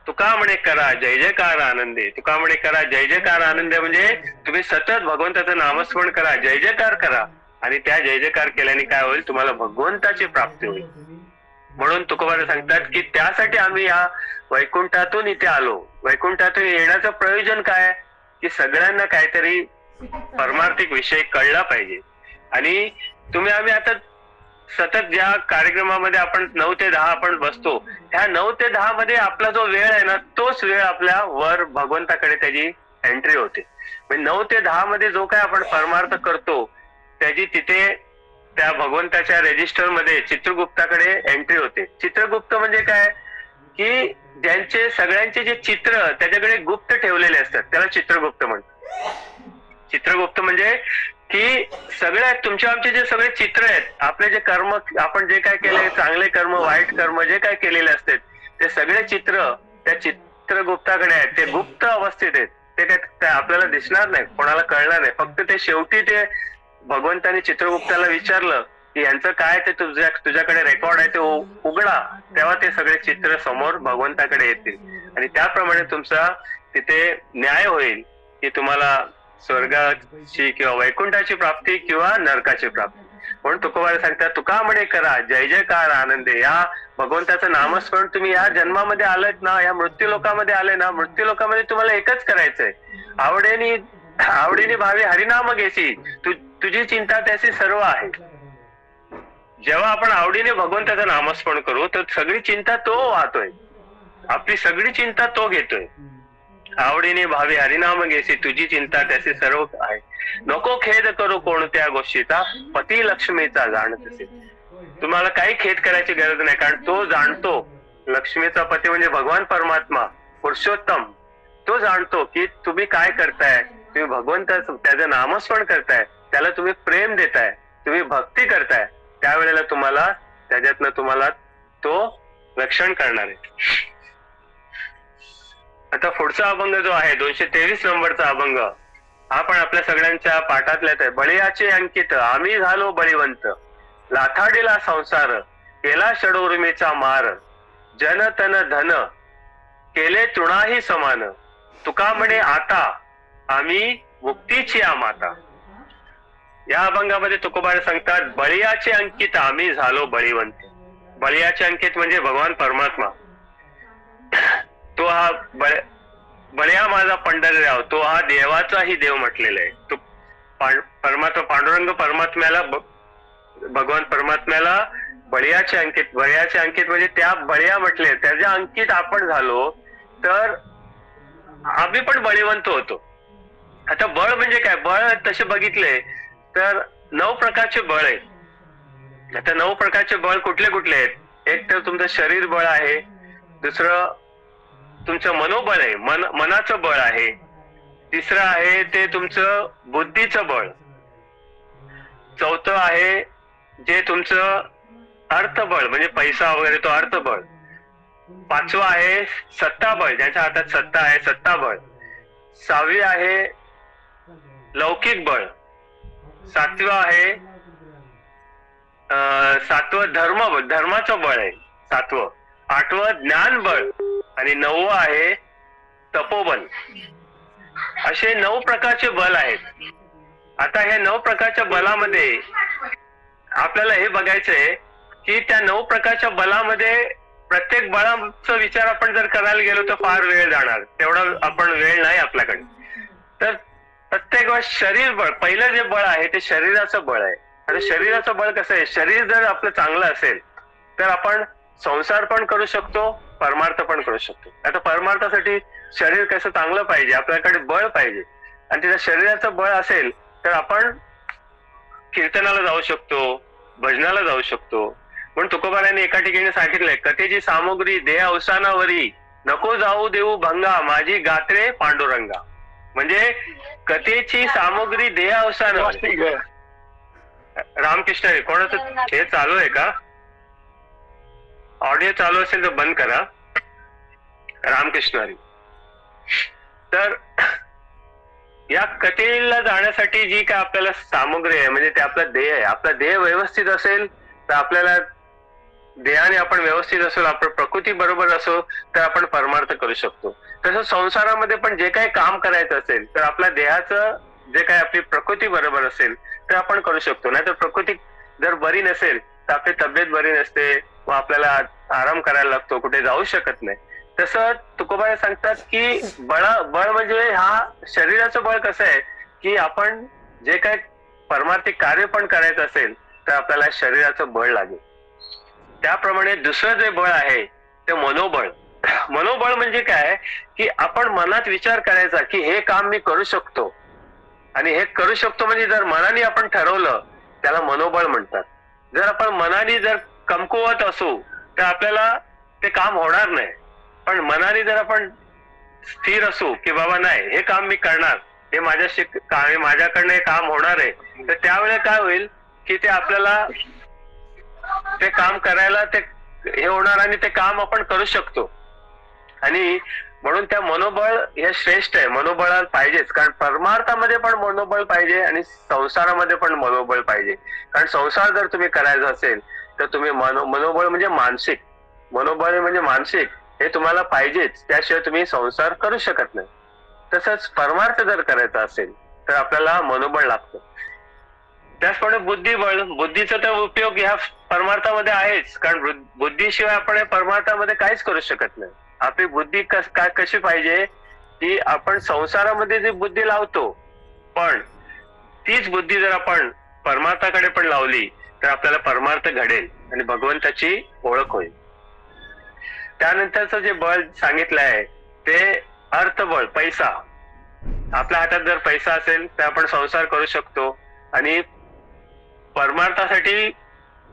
तुका म्हणे करा जय जयकार आनंदे. तुका म्हणे करा जय जयकार आनंदे म्हणजे तुम्ही सतत भगवंताचं नामस्मरण करा, जय जयकार करा आणि त्या जय जयकार केल्याने काय होईल, तुम्हाला भगवंताची प्राप्ती होईल. म्हणून तुकोबारा सांगतात की त्यासाठी आम्ही या वैकुंठातून इथे आलो. वैकुंठातून येण्याचं प्रयोजन काय की सगळ्यांना काहीतरी परमार्थिक विषय कळला पाहिजे. आणि आम्ही आता सतत ज्या कार्यक्रमामध्ये आपण 9 ते 10 आपण बसतो, ह्या 9 ते 10 मध्ये आपला जो वेळ आहे ना तोच वेळ आपल्या वर भगवंताकडे त्याची एंट्री होते. म्हणजे 9 ते 10 मध्ये जो काय आपण परमार्थ करतो त्याची तिथे त्या भगवंताच्या रेजिस्टर मध्ये चित्रगुप्ताकडे एंट्री होते. चित्रगुप्त म्हणजे काय की ज्यांचे सगळ्यांचे जे चित्र त्याच्याकडे गुप्त ठेवलेले असतात त्याला चित्रगुप्त म्हणतात. चित्रगुप्त म्हणजे की सगळ्या तुमच्या आमचे जे सगळे चित्र आहेत, आपले जे कर्म, आपण जे काय केले, चांगले कर्म वाईट कर्म जे काय केलेले असतात ते सगळे चित्र त्या चित्रगुप्ताकडे आहेत. ते गुप्त अवस्थेत आहेत, ते काय आपल्याला दिसणार नाही, कोणाला कळणार नाही. फक्त ते शेवटी ते भगवंताने चित्रगुप्ताला विचारलं की यांचं काय ते तुझ्याकडे रेकॉर्ड आहे ते उघडा, तेव्हा ते सगळे चित्र समोर भगवंताकडे येतील आणि त्याप्रमाणे तुमचा तिथे न्याय होईल की तुम्हाला स्वर्गाची किंवा वैकुंठाची प्राप्ती किंवा नरकाची प्राप्ती. म्हणून तुकोबारा सांगतात तुका म्हणे करा जय जयकार आनंदे. या भगवंताचं नामस्मरण तुम्ही या जन्मामध्ये आलेत ना, या मृत्यू लोकामध्ये आले ना, मृत्यू लोकामध्ये तुम्हाला एकच करायचंय, आवडीने भावी हरिनाम घेशी, तुझी चिंता त्याची सर्व आहे. जेव्हा आपण आवडीने भगवंताचं नामस्मरण करू तर सगळी चिंता तो वाहतोय, आपली सगळी चिंता तो घेतोय. आवडीने भावी हरिनाम घेशी, तुझी चिंता त्याचे सर्व आहे. नको खेद करू कोणत्या गोष्टीचा, पती लक्ष्मीचा जाणत असेल. तुम्हाला काही खेद करायची गरज नाही, कारण तो जाणतो. लक्ष्मीचा पती म्हणजे भगवान परमात्मा पुरुषोत्तम, तो जाणतो की तुम्ही काय करताय. तुम्ही भगवंताचं त्याचं नामस्मरण करताय, त्याला तुम्ही प्रेम देताय, तुम्ही भक्ती करताय, त्यावेळेला तुम्हाला त्याच्यातनं तुम्हाला तो रक्षण करणार आहे. आता पुढचा अभंग जो आहे 223 नंबरचा अभंग, हा पण आपल्या सगळ्यांच्या पाठातल्याच आहे. बळीयाचे अंकित आम्ही झालो बळीवंत, लाथाडीला संसार केला षडोर्मीचा मार, जन तन धन केले तृणाही समान, तुका म्हणे आता आम्ही मुक्तीची माता. या अभंगामध्ये तुकोबाने सांगतात, बळीयाचे अंकित आम्ही झालो बळीवंत. बळीयाचे अंकित म्हणजे भगवान परमात्मा. तो हा बळ्या माझा पंढरीराव, तो हा देवाचाही देव म्हटलेला आहे. तो परमात्मा पांडुरंग परमात्म्याला, भगवान परमात्म्याला बळीयाचे अंकित म्हणजे त्या बळ्या म्हटले, त्याच्या अंकित आपण झालो तर आम्ही पण बळीवंत होतो. आता बळ म्हणजे काय? बळ तसे बघितले तर 9 प्रकारचे बळ आहेत. आता 9 प्रकारचे बळ कुठले कुठले आहेत? एक तर तुमचं शरीर बळ आहे, दुसरं तुमचं मनोबळ आहे, मनाचं बळ आहे, तिसरं आहे ते तुमचं बुद्धीचं बळ, चौथं आहे जे तुमचं अर्थबळ म्हणजे पैसा वगैरे तो अर्थबळ, पाचवं आहे सत्ताबळ, ज्यांच्या हातात सत्ता आहे सत्ताबळ, 6वी आहे लौकिक बळ, 7वं आहे 7वं धर्माचं बळ आहे 7वं, 8वं ज्ञान बळ आणि 9वं आहे तपोबल. असे 9 प्रकारचे बल आहेत. आता ह्या 9 प्रकारच्या बलामध्ये आपल्याला हे बघायचंय की त्या 9 प्रकारच्या बलामध्ये प्रत्येक बळाचा विचार आपण जर करायला गेलो तर फार वेळ जाणार, तेवढा आपण वेळ नाही आपल्याकडे. तर प्रत्येक वेळेस शरीर बळ, पहिलं जे बळ आहे ते शरीराचं बळ आहे. आणि शरीराचं बळ कसं आहे? शरीर जर आपलं चांगलं असेल तर आपण संसार पण करू शकतो, परमार्थ पण करू शकतो. आता परमार्थासाठी शरीर कसं चांगलं पाहिजे, आपल्याकडे बळ पाहिजे. आणि तिथं शरीराचं बळ असेल तर आपण कीर्तनाला जाऊ शकतो, भजनाला जाऊ शकतो. म्हणून तुकोबारांनी एका ठिकाणी सांगितलंय, कथेची सामुग्री देह अवसानावरी, नको जाऊ देऊ भंगा, माझी गात्रे पांडुरंगा. म्हणजे कथेची सामुग्री देह अवसानावरी. रामकृष्ण कोणाचं हे चालू आहे का? ऑडिओ चालू असेल तर बंद करा. रामकृष्ण हरी. तर या कथेला जाण्यासाठी जी काय आपल्याला सामुग्री आहे म्हणजे ते आपला देह आहे. आपला देह व्यवस्थित असेल तर आपल्याला देहाने आपण व्यवस्थित असो, आपण प्रकृती बरोबर असो तर आपण परमार्थ करू शकतो. तसं संसारामध्ये पण जे काही काम करायचं असेल तर आपल्या देहाचं जे काही आपली प्रकृती बरोबर असेल तर आपण करू शकतो. नाहीतर प्रकृती जर बरी नसेल तर आपली तब्येत बरी नसते व आपल्याला आराम करायला लागतो, कुठे जाऊ शकत नाही. तसं तुकोबा सांगतात की बळ म्हणजे हा शरीराचं बळ कसं आहे की आपण जे काही परमार्थिक कार्य पण करायचं असेल तर आपल्याला शरीराचं बळ लागेल. त्याप्रमाणे दुसरं जे बळ आहे ते मनोबळ. मनोबळ म्हणजे काय की आपण मनात विचार करायचा की हे काम मी करू शकतो, आणि हे करू शकतो म्हणजे जर मनाने आपण ठरवलं त्याला मनोबळ म्हणतात. जर आपण मनाने जर कमकुवत असू तर आपल्याला ते काम होणार नाही. पण मनाने जर आपण स्थिर असू की बाबा नाही हे काम मी करणार, हे माझ्याकडनं हे काम होणार आहे, तर त्यावेळेला काय होईल की ते आपल्याला ते काम करायला ते हे होणार आणि ते काम आपण करू शकतो. आणि म्हणून त्या मनोबळ हे श्रेष्ठ आहे. मनोबळ पाहिजेच, कारण परमार्थामध्ये पण मनोबळ पाहिजे आणि संसारामध्ये पण मनोबळ पाहिजे. कारण संसार जर तुम्ही करायचा असेल तर तुम्ही मनोबळ म्हणजे मानसिक, मनोबळ म्हणजे मानसिक हे तुम्हाला पाहिजेच, त्याशिवाय तुम्ही संसार करू शकत नाही. तसंच परमार्थ जर करायचा असेल तर आपल्याला मनोबळ लागतं. त्याचप्रमाणे बुद्धिबळ, बुद्धीचा तर उपयोग ह्या परमार्थामध्ये आहेच, कारण बुद्धीशिवाय आपण परमार्थामध्ये काहीच करू शकत नाही. आपली बुद्धी कशी पाहिजे की आपण संसारामध्ये जी बुद्धी लावतो पण तीच बुद्धी जर आपण परमार्थाकडे पण लावली तर आपल्याला परमार्थ घडेल आणि भगवंताची ओळख होईल. त्यानंतरचं जे बळ सांगितलं आहे ते अर्थबळ, पैसा. आपल्या हातात जर पैसा असेल तर आपण संसार करू शकतो. आणि परमार्थासाठी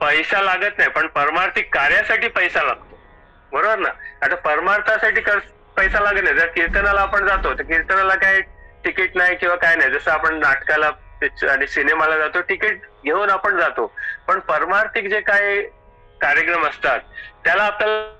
पैसा लागत नाही पण परमार्थिक कार्यासाठी पैसा लागतो, बरोबर ना. आता परमार्थासाठी पैसा लागत नाही. जर कीर्तनाला आपण जातो तर कीर्तनाला काय तिकीट नाही किंवा काय नाही, जसं आपण नाटकाला आणि सिनेमाला जातो तिकीट घेऊन आपण जातो. पण परमार्थिक जे काही कार्यक्रम असतात त्याला आपल्याला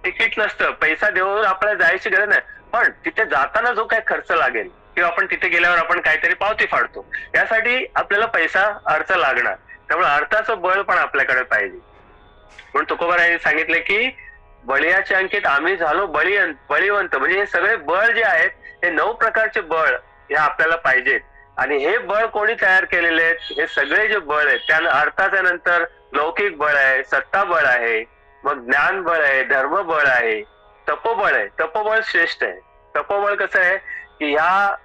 तिकीट नसतं, पैसा देऊन आपल्याला जायची गरज नाही. पण तिथे जाताना जो काही खर्च लागेल किंवा आपण तिथे गेल्यावर आपण काहीतरी पावती फाडतो, यासाठी आपल्याला पैसा अर्थ लागणार. त्यामुळे अर्थाचं बळ पण आपल्याकडे पाहिजे. म्हणून तुकोबा यांनी सांगितले की बळीयाच्या अंकित आम्ही झालो बळीवंत. म्हणजे हे सगळे बळ जे आहेत हे 9 प्रकारचे बळ हे आपल्याला पाहिजेत. आणि हे बळ कोणी तयार केलेले आहेत? हे सगळे जे बळ आहेत त्या अर्थाच्या नंतर लौकिक बळ आहे, सत्ता बळ आहे, मग ज्ञान बळ आहे, धर्म बळ आहे, तपोबळ आहे. तपोबळ श्रेष्ठ आहे. तपोबळ कसं आहे की ह्या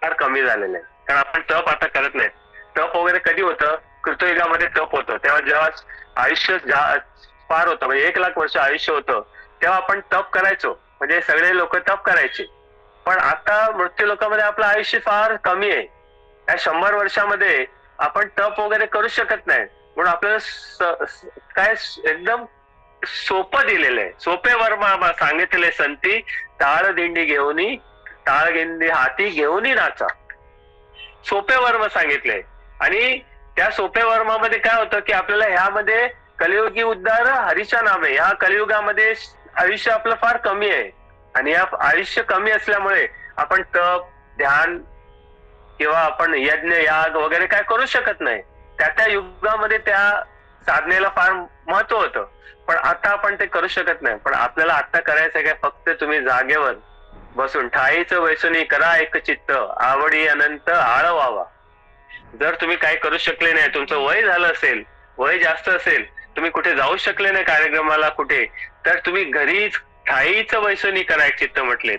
फार कमी झालेलं आहे, कारण आपण तप आता करत नाही. तप वगैरे कधी होतं? कृतयुगामध्ये तप होतं, तेव्हा जेव्हा आयुष्य फार होतं, म्हणजे 1,00,000 वर्ष आयुष्य होतं, तेव्हा आपण तप करायचो, म्हणजे सगळे लोक तप करायचे. पण आता मृत्यू लोकांमध्ये आपलं आयुष्य फार कमी आहे. या 100 वर्षामध्ये आपण तप वगैरे करू शकत नाही, म्हणून आपल्याला काय एकदम सोपं दिलेलं आहे. सोपे वर्मा सांगितले संती, टाळ दिंडी घेऊनी, टाळगिंडी हाती घेऊनी नाचा. सोपे वर्म सांगितले. आणि त्या सोपे वर्मामध्ये काय होतं की आपल्याला ह्यामध्ये कलियुगी उद्धार हरीच्या नामे, ह्या कलियुगामध्ये आयुष्य आपलं फार कमी आहे. आणि या आयुष्य कमी असल्यामुळे आपण तप, ध्यान किंवा आपण यज्ञ याग वगैरे काय करू शकत नाही. त्या युगामध्ये त्या साधनेला फार महत्व होतं, पण आता आपण ते करू शकत नाही. पण आपल्याला आता करायचं काय? फक्त तुम्ही जागेवर बसून ठाईचं वैसुनी करा एक चित्त, आवडी अनंत आळवावा. जर तुम्ही काय करू शकले नाही, तुमचं वय झालं असेल, वय जास्त असेल, तुम्ही कुठे जाऊ शकले नाही कार्यक्रमाला कुठे, तर तुम्ही घरीच ठाईचं वैसुनी करा एक चित्त म्हटले.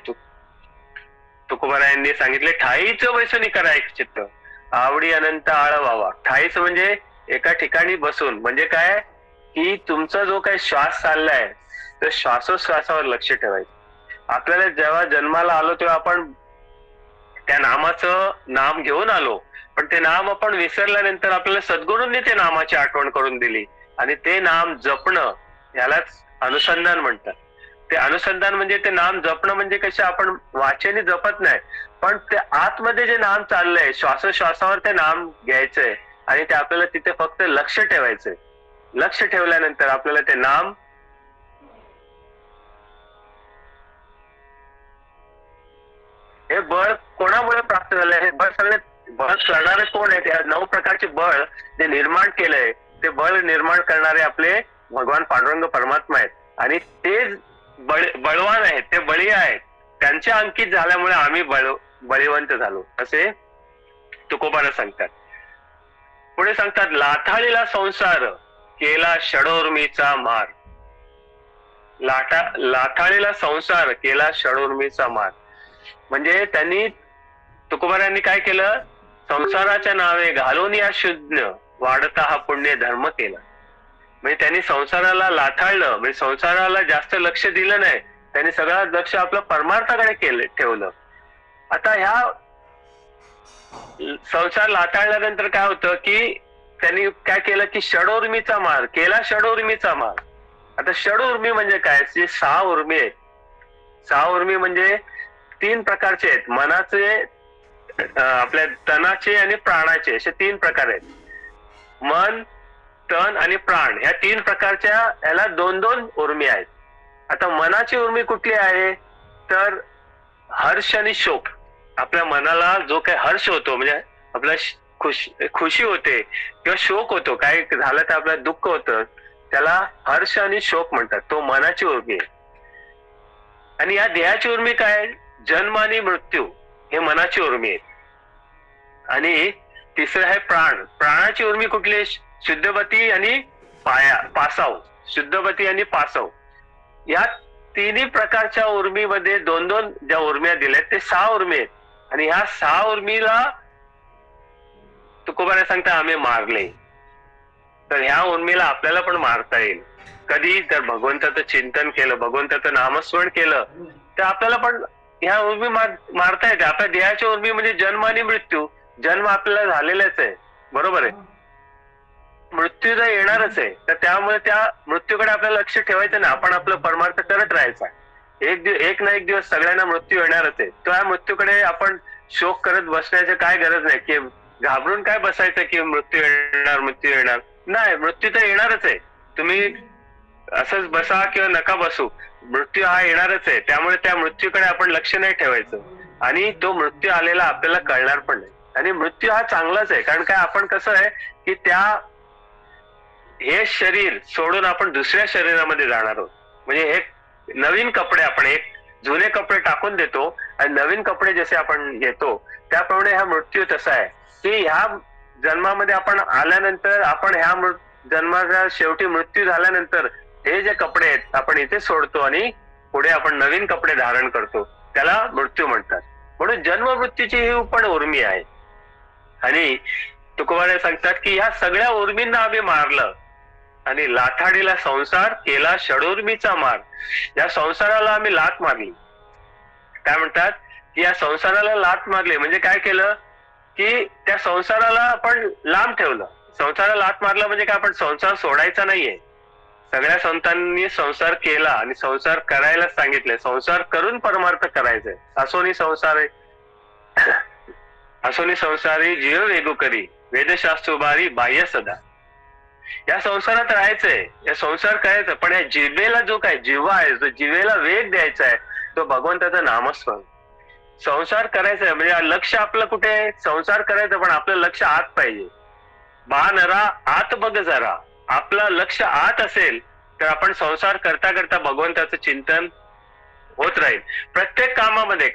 तुकोबारायांनी सांगितले ठाईचं वैसुनी करा एक चित्त, आवडी अनंत आळवावा. ठाईचं म्हणजे एका ठिकाणी बसून, म्हणजे काय की तुमचा जो काही श्वास चाललाय तर श्वासोश्वासावर लक्ष ठेवायचं. आपल्याला जेव्हा जन्माला आलो तेव्हा आपण त्या नामाचं नाम घेऊन आलो, पण ते नाम आपण विसरल्यानंतर आपल्याला सद्गुरूंनी ते नामाची आठवण करून दिली, आणि ते नाम जपणं यालाच अनुसंधान म्हणतात. ते अनुसंधान म्हणजे ते नाम जपणं म्हणजे कसे, आपण वाचेने जपत नाही, पण ते आतमध्ये जे नाम चाललंय श्वासोश्वासावर ते नाम घ्यायचंय, आणि ते आपल्याला तिथे फक्त लक्ष ठेवायचंय. लक्ष ठेवल्यानंतर आपल्याला ते नाम हे बळ कोणामुळे प्राप्त झालंय? हे बळ सगळे बळ करणारे कोण आहेत? या 9 प्रकारचे बळ जे निर्माण केलंय ते बळ निर्माण करणारे आपले भगवान पांडुरंग परमात्मा आहेत, आणि ते बळवान आहेत, ते बळी आहेत. त्यांच्या अंकित झाल्यामुळे आम्ही बळीवंत झालो असे तुकोबारा सांगतात. पुढे सांगतात, लाथाळीला संसार केला षडोर्मीचा मार. लाथाळीला संसार केला षडोर्मीचा मार म्हणजे त्यांनी, तुकोबारांनी काय केलं? संसाराच्या नावे घालून या शुद्ध वाढता हा पुण्य धर्म केला. म्हणजे त्यांनी संसाराला लाथाळलं, म्हणजे संसाराला जास्त लक्ष दिलं नाही, त्यांनी सगळं लक्ष आपलं परमार्थाकडे ठेवलं. आता ह्या संसार लाथाळल्यानंतर काय होतं की त्यांनी काय केलं की षडोर्मीचा मार केला. षडोर्मीचा मार, आता षडोर्मी म्हणजे काय? जे 6 उर्मी आहेत. 6 उर्मी म्हणजे 3 प्रकारचे आहेत. मनाचे, आपल्या तनाचे आणि प्राणाचे, असे 3 प्रकार आहेत. मन, तन आणि प्राण, ह्या 3 प्रकारच्या ह्याला 2-2 उर्मी आहेत. आता मनाची उर्मी कुठली आहे? तर हर्ष आणि शोक. आपल्या मनाला जो काही हर्ष होतो, म्हणजे आपला खुशी होते किंवा शोक होतो, काय झालं तर आपलं दुःख होतं, त्याला हर्ष आणि शोक म्हणतात. तो मनाची उर्मी आहे. आणि या देहाची उर्मी काय? जन्म आणि मृत्यू, हे मनाची उर्मी आहे. आणि तिसरं आहे प्राण. प्राणाची उर्मी कुठली? शुद्धपती आणि पासाव. शुद्धपती आणि पासव, या 3 प्रकारच्या उर्मीमध्ये 2-2 ज्या उर्म्या दिल्यात ते 6 उर्मी आहेत. आणि ह्या 6 उर्मीला तुकोबारा सांगता आम्ही मारले. तर ह्या उर्मीला आपल्याला पण मारता येईल. कधी? तर भगवंताचं चिंतन केलं, भगवंताचं नामस्मरण केलं, तर आपल्याला पण ह्या उर्मी मारता येते. आपल्या देहाच्या उर्मी म्हणजे जन्म आणि मृत्यू. जन्म आपल्याला झालेलाच आहे, बरोबर आहे. मृत्यू तर येणारच आहे, तर त्यामुळे त्या मृत्यूकडे आपल्याला लक्ष ठेवायचं नाही. आपण आपलं परमार्थ करत राहायचा. एक ना एक दिवस सगळ्यांना मृत्यू येणारच आहे. त्या मृत्यूकडे आपण शोक करत बसण्याची काय गरज नाही, की घाबरून काय बसायचं की मृत्यू येणार. नाही, मृत्यू तर येणारच आहे. तुम्ही असंच बसा किंवा नका बसू, मृत्यू हा येणारच आहे. त्यामुळे त्या मृत्यूकडे आपण लक्ष नाही ठेवायचं, आणि तो मृत्यू आलेला आपल्याला कळणार पण नाही. आणि मृत्यू हा चांगलाच आहे, कारण काय आपण कसं आहे की त्या हे शरीर सोडून आपण दुसऱ्या शरीरामध्ये जाणार आहोत. म्हणजे हे नवीन कपडे, आपण एक जुने कपडे टाकून देतो आणि नवीन कपडे जसे आपण घेतो त्याप्रमाणे हा मृत्यू तसा आहे की ह्या जन्मामध्ये आपण आल्यानंतर, आपण ह्या जन्माचा शेवटी मृत्यू झाल्यानंतर हे जे कपडे आहेत आपण इथे सोडतो आणि पुढे आपण नवीन कपडे धारण करतो, त्याला मृत्यू म्हणतात. म्हणून जन्म मृत्यूची ही पण उर्मी आहे. आणि तुकोबाराय सांगतात की ह्या सगळ्या उर्मींना आम्ही मारलं आणि लाथाडीला संसार केला षडउर्मीचा मार. या संसाराला आम्ही लाथ मारली. काय म्हणतात की या संसाराला लाथ मारली म्हणजे काय केलं की त्या संसाराला आपण लांब ठेवलं. संसाराला लाथ मारलं म्हणजे काय, आपण संसार सोडायचा नाहीये. सगळ्या संतांनी संसार केला आणि संसार करायला सांगितले. संसार करून परमार्थ करायचंय. असोनी संसारे असोनी संसारी जीव वेगू करी वेदशास्त्र उभारी बाह्य सदा. या संसारात राहायचंय, या संसार करायचं, पण या जिभेला जो काय जिव्हा आहे, जो जिभेला वेग द्यायचा आहे तो भगवंताचं नामस्मरण. संसार करायचा आहे म्हणजे लक्ष आपलं कुठे, संसार करायचं पण आपलं लक्ष आत पाहिजे. बा नरा आत बघ जरा. आपलं लक्ष आत असेल तर आपण संसार करता करता भगवंताचं चिंतन होत राहील. प्रत्येक कामामध्ये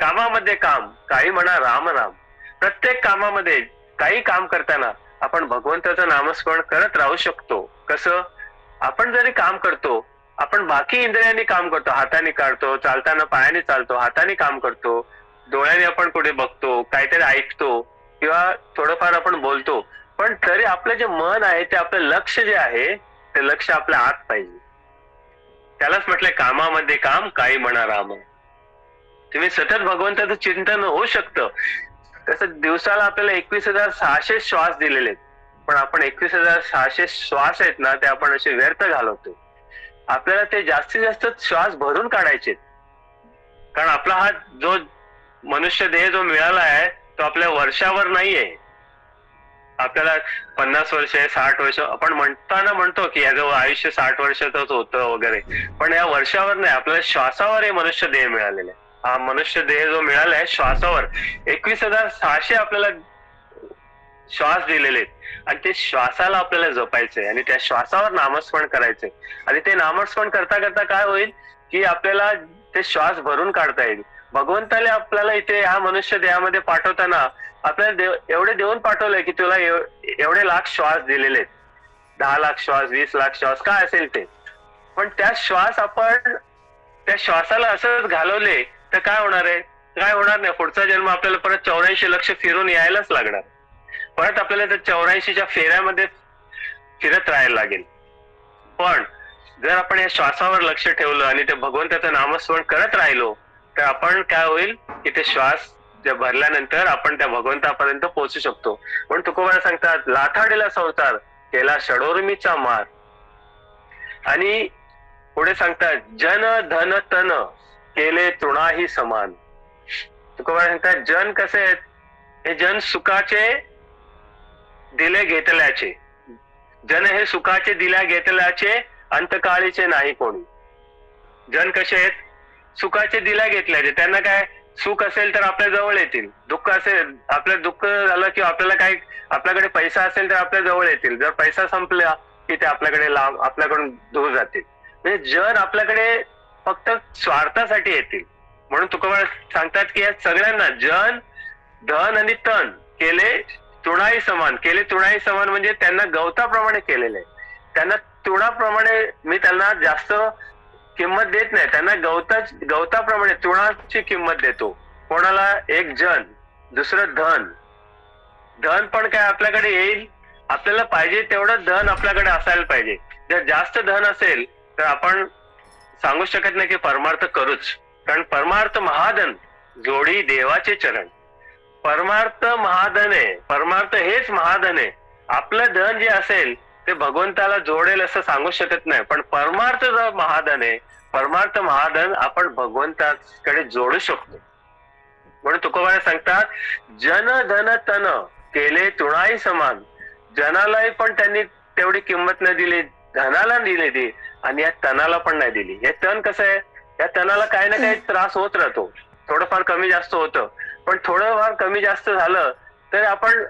काम, काही म्हणा राम राम. प्रत्येक कामामध्ये काही काम करताना आपण भगवंताचं नामस्मरण करत राहू शकतो. कसं, आपण जरी काम करतो, आपण बाकी इंद्रियांनी काम करतो, हाताने काढतो, चालताना पायाने चालतो, हाताने काम करतो, डोळ्याने आपण कुठे बघतो, काहीतरी ऐकतो किंवा थोडंफार आपण बोलतो, पण तरी आपलं जे मन आहे ते, आपलं लक्ष जे आहे ते लक्ष आपल्या आत पाहिजे. त्यालाच म्हटलंय कामामध्ये काम, काही म्हणा राम. तुम्ही सतत भगवंताचं चिंतन होऊ शकतं. तसं दिवसाला आपल्याला 21,600 श्वास दिलेले आहेत, पण आपण 21,600 श्वास आहेत ना ते आपण असे व्यर्थ घालवतो. आपल्याला ते जास्तीत जास्त श्वास भरून काढायचे, कारण आपला हा जो मनुष्य देह जो मिळाला आहे तो आपल्या वर्षावर नाहीये. आपल्याला 50 वर्ष, 60 वर्ष आपण म्हणतो की याचं आयुष्य 60 वर्षाचंच होतं वगैरे, पण या वर्षावर नाही, आपल्याला श्वासावर हे मनुष्य देह मिळालेला आहे. हा मनुष्य देह जो मिळाला आहे श्वासावर 21,600 आपल्याला श्वास दिलेले आहेत आणि ते श्वासाला आपल्याला जपायचंय आणि त्या श्वासावर नामस्मरण करायचंय. आणि ते नामस्मरण करता करता काय होईल की आपल्याला ते श्वास भरून काढता येईल. भगवंताने आपल्याला इथे ह्या मनुष्य देहामध्ये पाठवताना आपल्याला एवढे देऊन पाठवलंय की तुला एवढे लाख श्वास दिलेले आहेत, 10 लाख श्वास, 20 लाख श्वास, काय असेल ते. पण त्या श्वास आपण त्या श्वासाला असंच घालवले तर काय होणार आहे, काय होणार नाही. पुढचा जन्म आपल्याला परत 84 लक्ष फिरून यायलाच लागणार. परत आपल्याला त्या 84च्या फेऱ्यामध्ये फिरत राहायला लागेल. पण जर आपण या श्वासावर लक्ष ठेवलं आणि ते भगवंताचं नामस्मरण करत राहिलो तर आपण काय होईल की ते श्वास भरल्यानंतर आपण त्या भगवंतापर्यंत पोहोचू शकतो. पण तुकोबारा सांगतात लाथाडीला संसार केला षडोर्मीचा मार. आणि पुढे सांगतात जन धन तन केले तृणाही समान. तुकोबारा सांगतात जन कसे आहेत, हे जन सुखाचे दिले घेतल्याचे. जन हे सुखाचे दिल्या घेतल्याचे, अंतकाळीचे नाही कोणी. जन कसे आहेत, सुखाचे दिल्या घेतल्याचे. त्यांना काय, सुख असेल तर आपल्या जवळ येतील, दुःख असेल, आपलं दुःख झालं किंवा आपल्याला काही, आपल्याकडे पैसा असेल तर आपल्या जवळ येतील, जर पैसा संपला की ते आपल्याकडे लांब, आपल्याकडून दूर जातील. म्हणजे जन आपल्याकडे फक्त स्वार्थासाठी येतील. म्हणून तुकोबा सांगतात की या सगळ्यांना जन, धन आणि तन केले तृणाही समान. केले तृणाही समान म्हणजे त्यांना गवताप्रमाणे केलेले. त्यांना तृणाप्रमाणे मी त्यांना जास्त किंमत देत नाही, त्यांना गवताप्रमाणे तृणाची किंमत देतो. कोणाला, एक जन, दुसरं धन. धन पण काय आपल्याकडे येईल, आपल्याला पाहिजे तेवढं धन आपल्याकडे असायला पाहिजे. जर जास्त धन असेल तर आपण सांगू शकत नाही की परमार्थ करूच, कारण परमार्थ महाधन जोडी देवाचे चरण. परमार्थ महाधन आहे, परमार्थ हेच महाधन आहे. आपलं धन जे असेल ते भगवंताला जोडेल असं सांगू शकत नाही, पण परमार्थ जो महाधन आहे, परमार्थ महाधन आपण भगवंताकडे जोडू शकतो. म्हणून तुकोबारा सांगतात जन धन तन केले तृणाही समान. जनालाही पण त्यांनी तेवढी किंमत नाही दिली, धनाला दिली ती, आणि या तनाला पण नाही दिली. हे तन कसं आहे, या तनाला काही ना काही त्रास होत राहतो, थोडंफार कमी जास्त होतं, पण थोडंफार कमी जास्त झालं तर आपण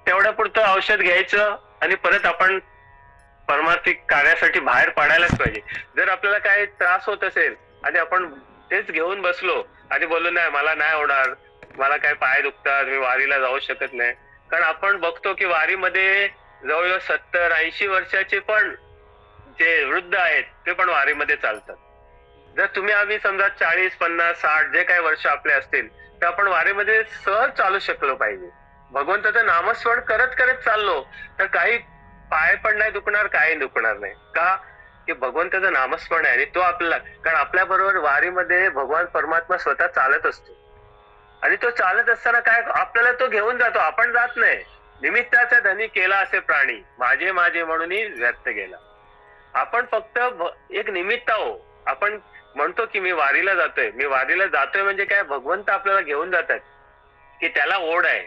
तेवढ्या पुरतं औषध घ्यायचं आणि परत आपण परमार्थिक कार्यासाठी बाहेर पडायलाच पाहिजे. जर आपल्याला काही त्रास होत असेल आणि आपण तेच घेऊन बसलो आणि बोललो नाही मला नाही होणार, मला काय पाय दुखतात, मी वारीला जाऊ शकत नाही, कारण आपण बघतो की वारीमध्ये जवळजवळ 70-80 वर्षाचे पण जे वृद्ध आहेत ते पण वारीमध्ये चालतात. जर तुम्ही आम्ही समजा 40-50-60 जे काही वर्ष आपले असतील तर आपण वारीमध्ये सहज चालू शकलो पाहिजे. भगवंताचं नामस्मरण करत करत चाललो तर काही पाय पण नाही दुखणार, काही दुखणार नाही. का की भगवंताचं नामस्मरण आहे आणि तो आपल्याला, कारण आपल्या बरोबर वारीमध्ये भगवान परमात्मा स्वतः चालत असतो आणि तो चालत असताना काय आपल्याला तो घेऊन जातो, आपण जात नाही. निमित्ताचा धनी केला असे प्राणी, माझे माझे म्हणूनही व्यक्त गेला. आपण फक्त एक निमित्त आहो. आपण म्हणतो की मी वारीला जातोय, मी वारीला जातोय म्हणजे काय, भगवंत आपल्याला घेऊन जातात की त्याला ओढ आहे,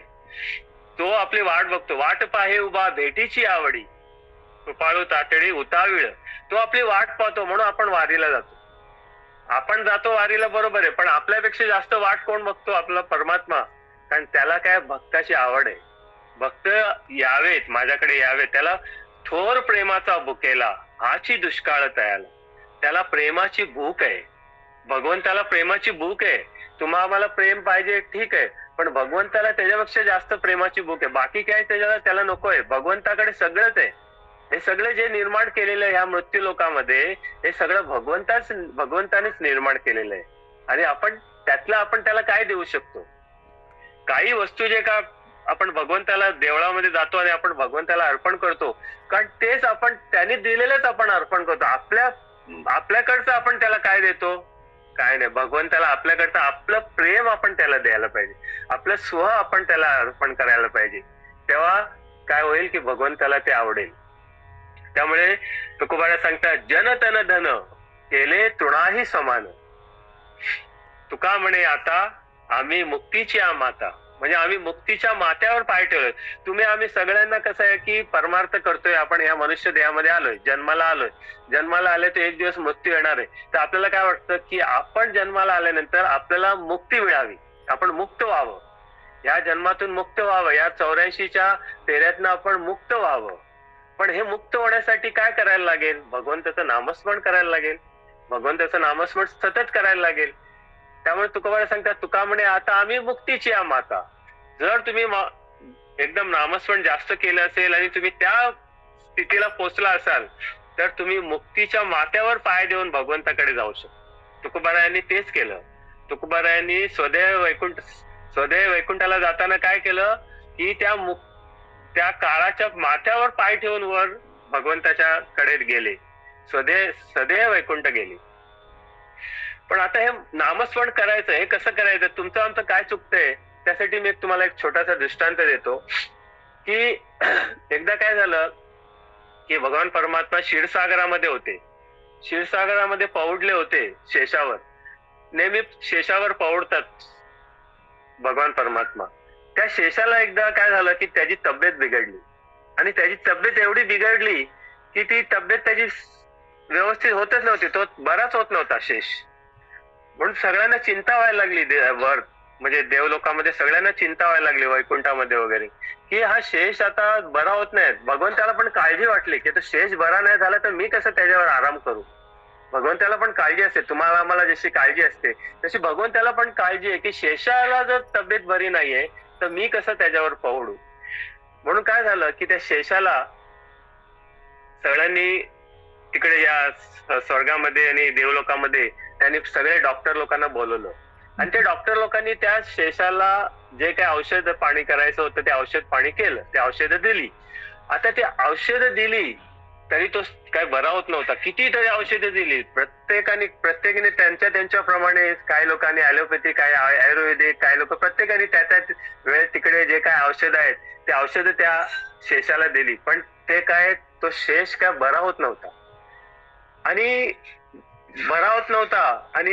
तो आपली वाट बघतो. वाट पाहे उभा भेटीची आवडी, कृपाळू तातडी उतावीळ, तो आपली वाट पाहतो म्हणून आपण वारीला जातो. आपण जातो वारीला बरोबर आहे, पण आपल्यापेक्षा जास्त वाट कोण बघतो, आपला परमात्मा. कारण त्याला काय भक्ताची आवड आहे, भक्त यावेत माझ्याकडे यावेत, त्याला थोर प्रेमाचा भुकेला हाची दुष्काळ तयाला. त्याला प्रेमाची भूक आहे, भगवंताला प्रेमाची भूक आहे. तुम्हाला आम्हाला प्रेम पाहिजे ठीक आहे, पण भगवंताला त्याच्यापेक्षा जास्त प्रेमाची भूक आहे. बाकी काय त्याला नको आहे, भगवंताकडे सगळंच आहे. हे सगळं जे निर्माण केलेलं आहे ह्या मृत्यू लोकांमध्ये, हे सगळं भगवंतानेच निर्माण केलेलं आहे. आणि आपण त्याला काय देऊ शकतो, काही वस्तू जे का आपण भगवंताला देवळामध्ये जातो आणि आपण भगवंताला अर्पण करतो, कारण तेच आपण त्यांनी दिलेलंच आपण अर्पण करतो. आपल्याकडचं आपण त्याला काय देतो, काय नाही. भगवंताला आपल्याकडचं आपलं प्रेम आपण त्याला द्यायला पाहिजे, आपलं स्व आपण त्याला अर्पण करायला पाहिजे. तेव्हा काय होईल की भगवंताला ते आवडेल. त्यामुळे तुकोबारा सांगतात, जन तन धन केले तृणाही समान. तुका म्हणे आता आम्ही मुक्तीची माता, म्हणजे आम्ही मुक्तीच्या मात्यावर पाय ठेवलोय. आम्ही सगळ्यांना कसं आहे की परमार्थ करतोय, आपण या मनुष्य देहामध्ये आलोय, जन्माला आलोय तर एक दिवस मृत्यू येणार आहे. तर आपल्याला काय वाटतं की आपण जन्माला आल्यानंतर आपल्याला मुक्ती मिळावी, आपण मुक्त व्हावं, या जन्मातून मुक्त व्हावं, या 84च्या फेऱ्यातनं आपण मुक्त व्हावं. पण हे मुक्त होण्यासाठी काय करायला लागेल, भगवंताचं नामस्मरण करायला लागेल, भगवंताचं नामस्मरण सतत करायला लागेल. त्यामुळे तुकोबारा सांगतात, तुका म्हणे आता आम्ही मुक्तीची माता. जर तुम्ही एकदम नामस्मरण जास्त केलं असेल आणि तुम्ही त्या स्थितीला पोहोचला असाल तर तुम्ही मुक्तीच्या मात्यावर पाय देऊन भगवंताकडे जाऊ शकता. तुकोबारायांनी तेच केलं. तुकोबारायांनी स्वदेव वैकुंठाला जाताना काय केलं की त्या काळाच्या माथ्यावर पाय ठेवून वर भगवंताच्या कडे गेले, सदैव वैकुंठ गेले. पण आता हे नामस्मरण करायचं, हे कसं करायचं, तुमचं आमचं काय चुकतंय, त्यासाठी मी तुम्हाला एक छोटासा दृष्टांत देतो की एकदा काय झालं की भगवान परमात्मा क्षीरसागरामध्ये होते, क्षीरसागरामध्ये पौडले होते शेषावर. नेहमी शेषावर पौडतात भगवान परमात्मा. त्या शेषाला एकदा काय झालं की त्याची तब्येत बिघडली आणि त्याची तब्येत एवढी बिघडली की ती तब्येत त्याची व्यवस्थित होतच नव्हती, तो बराच होत नव्हता शेष. म्हणून सगळ्यांना चिंता व्हायला लागली, वर म्हणजे देवलोकामध्ये सगळ्यांना चिंता व्हायला लागली, वैकुंठामध्ये वगैरे, की हा शेष आता बरा होत नाही. भगवंताला पण काळजी वाटली की तो शेष बरा नाही झाला तर मी कसं त्याच्यावर आराम करू. भगवंताला पण काळजी असते, तुम्हाला आम्हाला जशी काळजी असते तशी भगवंताला पण काळजी आहे की शेषाला जर तब्येत बरी नाहीये तर मी कसं त्याच्यावर पवडू. म्हणून काय झालं की त्या शेषाला सगळ्यांनी तिकडे या स्वर्गामध्ये आणि देवलोकामध्ये त्यांनी सगळे डॉक्टर लोकांना बोलवलं आणि त्या डॉक्टर लोकांनी त्या शेषाला जे काही औषध पाणी करायचं होतं ते औषध पाणी केलं, ते औषधं दिली. आता ते औषधं दिली तरी तो काय बरा होत नव्हता. कितीतरी औषधं दिली, प्रत्येकाने त्यांच्याप्रमाणे, काही लोकांनी ॲलोपॅथी, काही आयुर्वेदिक, काही लोक प्रत्येकाने त्या वेळ तिकडे जे काय औषध आहेत ते औषधं त्या शेषाला दिली, पण ते काय तो शेष काय बरा होत नव्हता आणि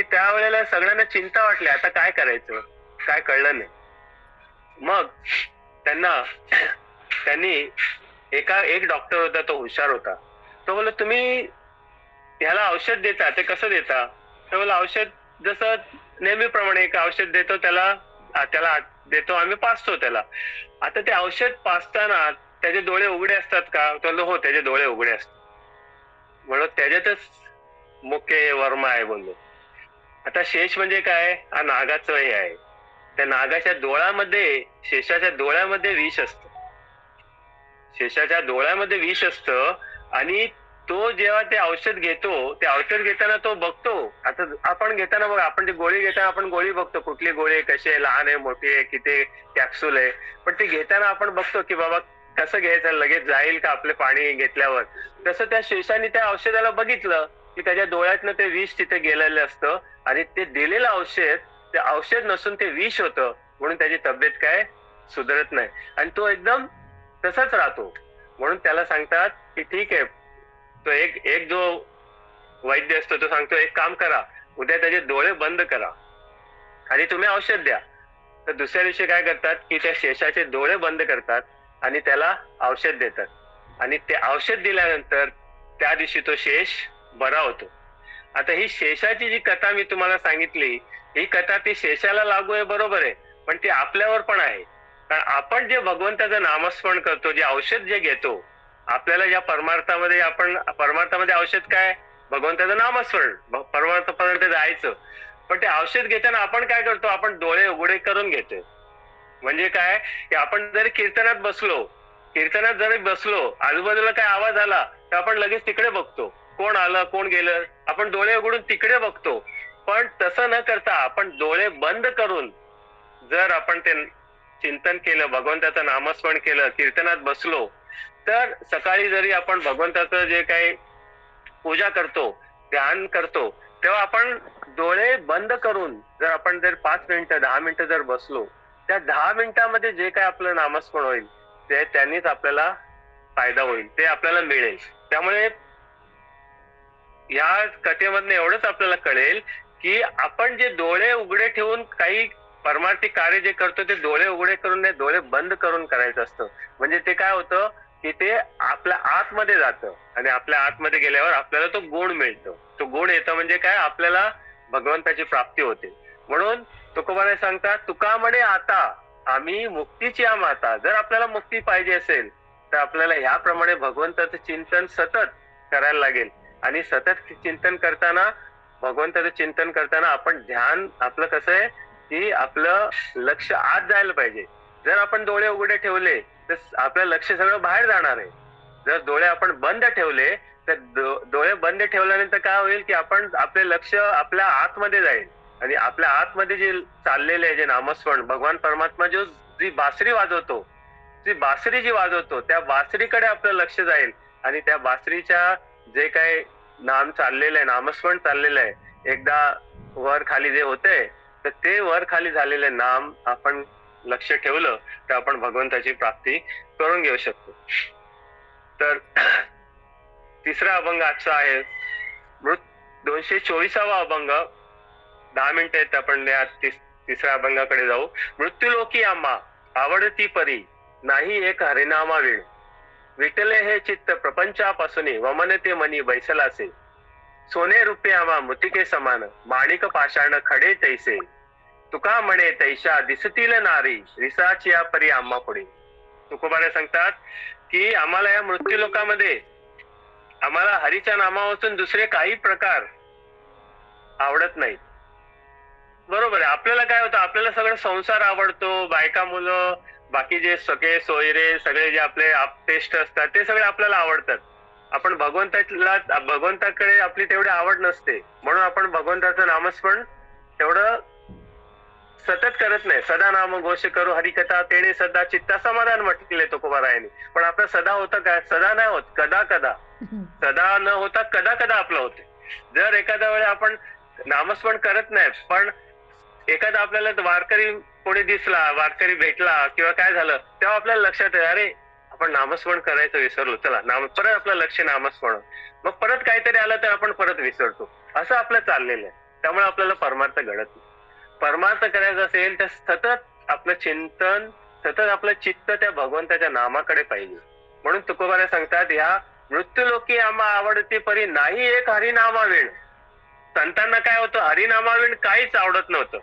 त्यावेळेला सगळ्यांना चिंता वाटली, आता काय करायचं, काय कळलं नाही. मग त्यांनी एक डॉक्टर होता, तो हुशार होता, तो बोलला तुम्ही ह्याला औषध देता, ते कसं देता. तो बोलला औषध जसं नेहमीप्रमाणे एक औषध देतो, त्याला देतो आम्ही, पाजतो त्याला. आता ते औषध पाजताना त्याचे डोळे उघडे असतात का. तो हो, त्याचे डोळे उघडे असतात. म्हणून त्याच्यातच मुख्य वर्म आहे बोललो. आता शेष म्हणजे काय, हा नागाचं हे आहे. त्या नागाच्या डोळ्यामध्ये, शेषाच्या डोळ्यामध्ये विष असतं. शेषाच्या डोळ्यामध्ये विष असतं आणि तो जेव्हा ते औषध घेतो, ते औषध घेताना तो बघतो. आता आपण घेताना बघा, आपण जी गोळी घेताना आपण गोळी बघतो, कुठली गोळी आहे, कशी आहे, लहान आहे, मोठी आहे, किती कॅप्सूल आहे. पण ती घेताना आपण बघतो की बाबा कसं घ्यायचं, लगेच जाईल का आपले पाणी घेतल्यावर. तसं त्या शेषाने त्या औषधाला बघितलं की त्याच्या डोळ्यातनं ते विष तिथे गेलेलं असतं आणि ते दिलेलं औषध ते औषध नसून ते विष होतं. म्हणून त्याची तब्येत काय सुधारत नाही आणि तो एकदम तसाच राहतो. म्हणून त्याला सांगतात की ठीक आहे, तो एक जो वैद्य असतो तो सांगतो एक काम करा, उद्या त्याचे डोळे बंद करा आणि तुम्ही औषध द्या. तर दुसऱ्या दिवशी काय करतात की त्या शेषाचे डोळे बंद करतात आणि त्याला औषध देतात आणि ते औषध दिल्यानंतर त्या दिवशी तो शेष बरा होतो. आता ही शेषाची जी कथा मी तुम्हाला सांगितली, ही कथा ती शेषाला लागू आहे बरोबर आहे, पण ती आपल्यावर पण आहे. कारण आपण जे भगवंताचं नामस्मरण करतो, जे औषध जे घेतो, आपल्याला ज्या परमार्थामध्ये, आपण परमार्थामध्ये औषध काय, भगवंताचं नामस्मरण, परमार्थापर्यंत जायचं. पण ते औषध घेताना आपण काय करतो, आपण डोळे उघडे करून घेतोय. म्हणजे काय की आपण जरी कीर्तनात जरी बसलो, आजूबाजूला काय आवाज आला तर आपण लगेच तिकडे बघतो, कोण आलं कोण गेलं, आपण डोळे उघडून तिकडे बघतो. पण तसं न करता आपण डोळे बंद करून जर आपण ते चिंतन केलं, भगवंताचं नामस्मरण केलं, कीर्तनात बसलो, तर सकाळी जरी आपण भगवंताचं जे काही पूजा करतो, ध्यान करतो, तेव्हा आपण डोळे बंद करून जर 5 मिनिटं 10 मिनिटं जर बसलो, त्या 10 मिनिटांमध्ये जे काय आपलं नामस्मरण होईल ते त्यांनीच आपल्याला फायदा होईल, ते आपल्याला मिळेल. त्यामुळे या कथेमधनं एवढंच आपल्याला कळेल की आपण जे डोळे उघडे ठेवून काही परमार्थी कार्य जे करतो ते डोळे उघडे करून नाही, डोळे बंद करून करायचं असतं. म्हणजे ते काय होतं की ते आपल्या आतमध्ये जातं आणि आपल्या आतमध्ये गेल्यावर आपल्याला तो गुण मिळतो. तो गुण येतो म्हणजे काय, आपल्याला भगवंताची प्राप्ती होते. म्हणून तुकोबाने सांगतात, तुका म्हणे आता आम्ही मुक्तीची माता. जर आपल्याला मुक्ती पाहिजे असेल तर आपल्याला ह्याप्रमाणे भगवंताचं चिंतन सतत करायला लागेल. आणि सतत चिंतन करताना, भगवंताचं चिंतन करताना आपण ध्यान आपलं कसं आहे की आपलं लक्ष आत जायला पाहिजे. जर आपण डोळे उघडे ठेवले तर आपलं लक्ष सगळं बाहेर जाणार आहे. जर डोळे आपण बंद ठेवले तर डोळे बंद ठेवल्यानंतर काय होईल की आपले लक्ष आपल्या आतमध्ये जाईल आणि आपल्या आतमध्ये जे चाललेले आहे, जे नामस्मरण, भगवान परमात्मा जी बासरी वाजवतो त्या बासरीकडे आपलं लक्ष जाईल आणि त्या बासरीच्या जे काही नाम चाललेलं आहे, नामस्मरण चाललेलं आहे, एकदा वर खाली जे होतंय तर ते वर खाली झालेले नाम आपण लक्ष ठेवलं तर आपण भगवंताची प्राप्ती करून घेऊ शकतो. तर तिसरा अभंग आजचा आहे 224वा अभंग. 10 मिनिटं आहेत, आपण तिसऱ्या अभंगाकडे जाऊ. मृत्यूलोकी आम्हा आवडती परी, नाही एक हरिनामा वेळ, विटले हे चित्त प्रपंचापासून, वमनते मनी बैसलासे, सोने रुपये आम्हा मृतिके समान, माणिक पाषाण खडे तैसे, तुका म्हणे तैशा दिसतील नारी, रिसाची या परी आम्हा पुढे. तुकोबाने सांगतात की आम्हाला या मृत्यू लोकामध्ये आम्हाला हरीच्या नामापासून दुसरे काही प्रकार आवडत नाहीत. बरोबर आहे. आपल्याला काय होतं, आपल्याला सगळं संसार आवडतो, बायका मुलं, बाकी जे सगळे सोयरे, सगळे जे आपले टेस्ट असतात ते सगळे आपल्याला आवडतात. आपण भगवंताकडे आपली तेवढी आवड नसते, म्हणून आपण भगवंताचं नामस्मरण तेवढं सतत करत नाही. सदा नाम घोष करू हरिकथा, तेने सदा चित्ता समाधान म्हटले तुकोबारायांनी. पण आपलं सदा होतं काय, सदा नाही होत, कदा कदा. सदा न होता कदा कदा आपलं होते. जर एखाद्या वेळी आपण नामस्मरण करत नाही, पण एखादा आपल्याला वारकरी कोणी दिसला, वारकरी भेटला किंवा काय झालं, तेव्हा आपल्याला लक्षात आहे, अरे आपण नामस्मरण करायचं विसरलो, चला परत आपलं लक्ष नामस्मरण. मग परत काहीतरी आलं तर आपण परत विसरतो. असं आपलं चाललेलं आहे. त्यामुळे आपल्याला परमार्थ घडत नाही. परमार्थ करायचं असेल तर सतत आपलं चिंतन, सतत आपलं चित्त त्या भगवंताच्या नामाकडे पाहिजे. म्हणून तुकोबाने सांगतात, ह्या मृत्यूलोकी आम्हा आवडती परी, नाही एक हरिनामावीण. संतांना काय होतं, हरिनामावीण काहीच आवडत नव्हतं.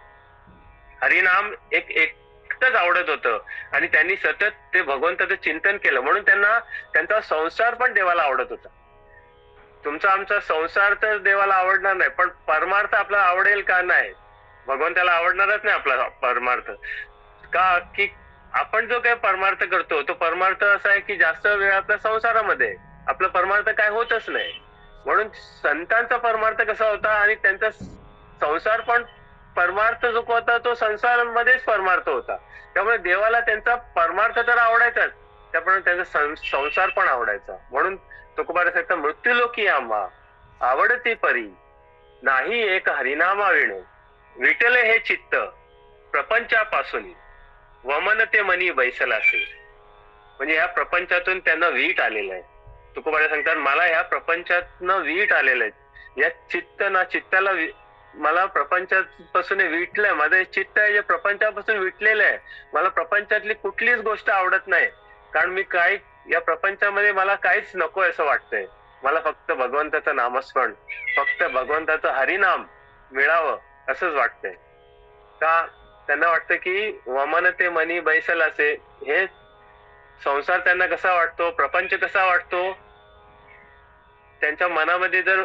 हरिनाम एकटंच आवडत होतं आणि त्यांनी सतत ते भगवंताचं चिंतन केलं, म्हणून त्यांना त्यांचा संसार पण देवाला आवडत होता. तुमचा आमचा संसार तर देवाला आवडणार नाही, पण परमार्थ आपल्याला आवडेल का नाही? भगवंताला आवडणारच नाही आपला परमार्थ. का की आपण जो काही परमार्थ करतो तो परमार्थ असा आहे की जास्त वेळ आपल्या संसारामध्ये आपला परमार्थ काय होतच नाही. म्हणून संतांचा परमार्थ कसा होता आणि त्यांचा संसार पण परमार्थ जो होता तो संसारामध्येच परमार्थ होता. त्यामुळे देवाला त्यांचा परमार्थ तर आवडायचाच, त्याप्रमाणे त्यांचा संसार पण आवडायचा. म्हणून तुकोबारा सांगतात, मृत्यूलोकी आम्हा आवडती परी नाही एक हरिनामा विणे, विटले हे चित्त प्रपंचापासून वमन ते मनी बैसलासे. म्हणजे ह्या प्रपंचातून त्यांना वीट आलेलं आहे. तुकोबारा सांगतात, मला ह्या प्रपंचातनं वीट आलेलं आहे. या चित्ताला मला प्रपंचापासून विटलंय. माझं चित्त आहे जे प्रपंचापासून विटलेलं आहे. मला प्रपंचातली कुठलीच गोष्ट आवडत नाही, कारण मी काय या प्रपंचामध्ये मला काहीच नकोय असं वाटतंय. मला फक्त भगवंताचं नामस्मरण, फक्त भगवंताचं हरिनाम मिळावं असंच वाटतंय. का त्यांना वाटतं की वमन ते मनी बैसल असे, हे संसार त्यांना कसा वाटतो, प्रपंच कसा वाटतो, त्यांच्या मनामध्ये जर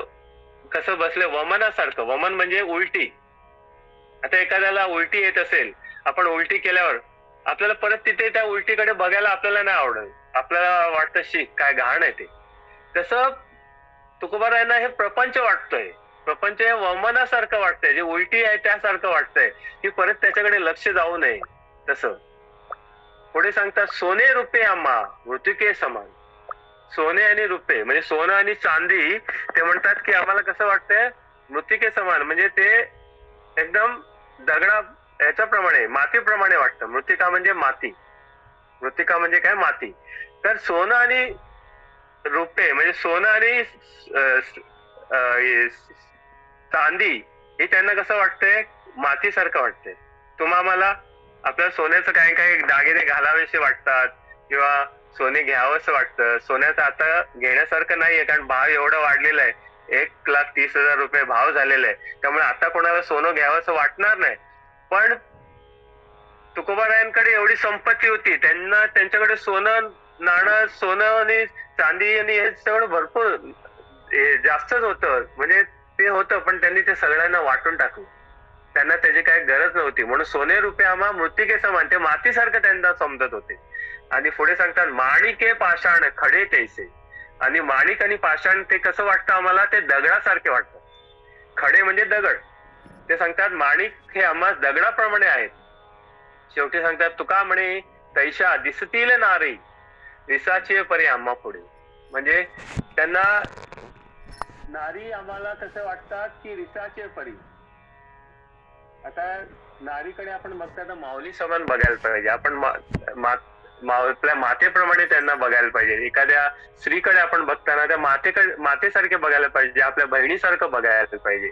कसं बसले वमनासारखं. वमन म्हणजे उलटी. आता एखाद्याला उलटी येत असेल, आपण उलटी केल्यावर आपल्याला परत तिथे त्या उलटीकडे बघायला आपल्याला नाही आवडत, आपल्याला वाटतं शी काय घाण आहे ते. तसं तुकोबारायांना हे प्रपंच वाटतोय, प्रपंच हे वमनासारखं वाटतंय, जे उलटी आहे त्यासारखं वाटतंय की परत त्याच्याकडे लक्ष जाऊ नये. तसं पुढे सांगतात, सोने रुपे आम्हा मृत्युके समान. सोने आणि रुपे म्हणजे सोनं आणि चांदी, ते म्हणतात की आम्हाला कसं वाटतंय मृत्तिके समान, म्हणजे ते एकदम दगडा याच्याप्रमाणे मातीप्रमाणे वाटतं. मृत्तिका म्हणजे माती, मृत्तिका म्हणजे काय माती. तर सोनं आणि रुपे म्हणजे सोनं आणि चांदी हे त्यांना कसं वाटतंय मातीसारखं वाटतंय. तुम्हाला आपल्याला सोन्याचं काही काही दागिने घालावेसे वाटतात किंवा सोने घ्यावंसं वाटतं. सोन्याचं आता घेण्यासारखं नाहीये, कारण भाव एवढा वाढलेला आहे. 1,30,000 रुपये भाव झालेला आहे. त्यामुळे आता कोणाला सोनं घ्यावंसं वाटणार नाही. पण तुकोबारायांकडे एवढी संपत्ती होती, त्यांना त्यांच्याकडे सोनं नाणं, सोनं आणि चांदी आणि हे सगळं भरपूर जास्तच होतं. म्हणजे ते होतं, पण त्यांनी ते सगळ्यांना वाटून टाकलं. त्यांना त्याची काही गरज नव्हती. म्हणून सोने रुपये आम्हा मृत्तिके समान, ते मातीसारखं त्यांना समजत होते. आणि पुढे सांगतात, माणिके पाषाण खडे तैसे. आणि माणिक आणि पाषाण ते कसं वाटतं आम्हाला, ते दगडासारखे वाटतं. खडे म्हणजे दगड. ते सांगतात माणिक हे आम्हा दगडाप्रमाणे आहेत. शेवटी सांगतात, तुका म्हणे तैशा दिसतील नारी रिसाचे परी आम्हा पुढे. म्हणजे त्यांना नारी आम्हाला कसं वाटतात की रिसाचे परी. आता नारीकडे आपण बघताना माऊली समान बघायला पाहिजे. आपण आपल्या मातेप्रमाणे त्यांना बघायला पाहिजे. एखाद्या स्त्रीकडे आपण बघताना त्या मातेसारखे बघायला पाहिजे, आपल्या बहिणीसारखं बघायला पाहिजे.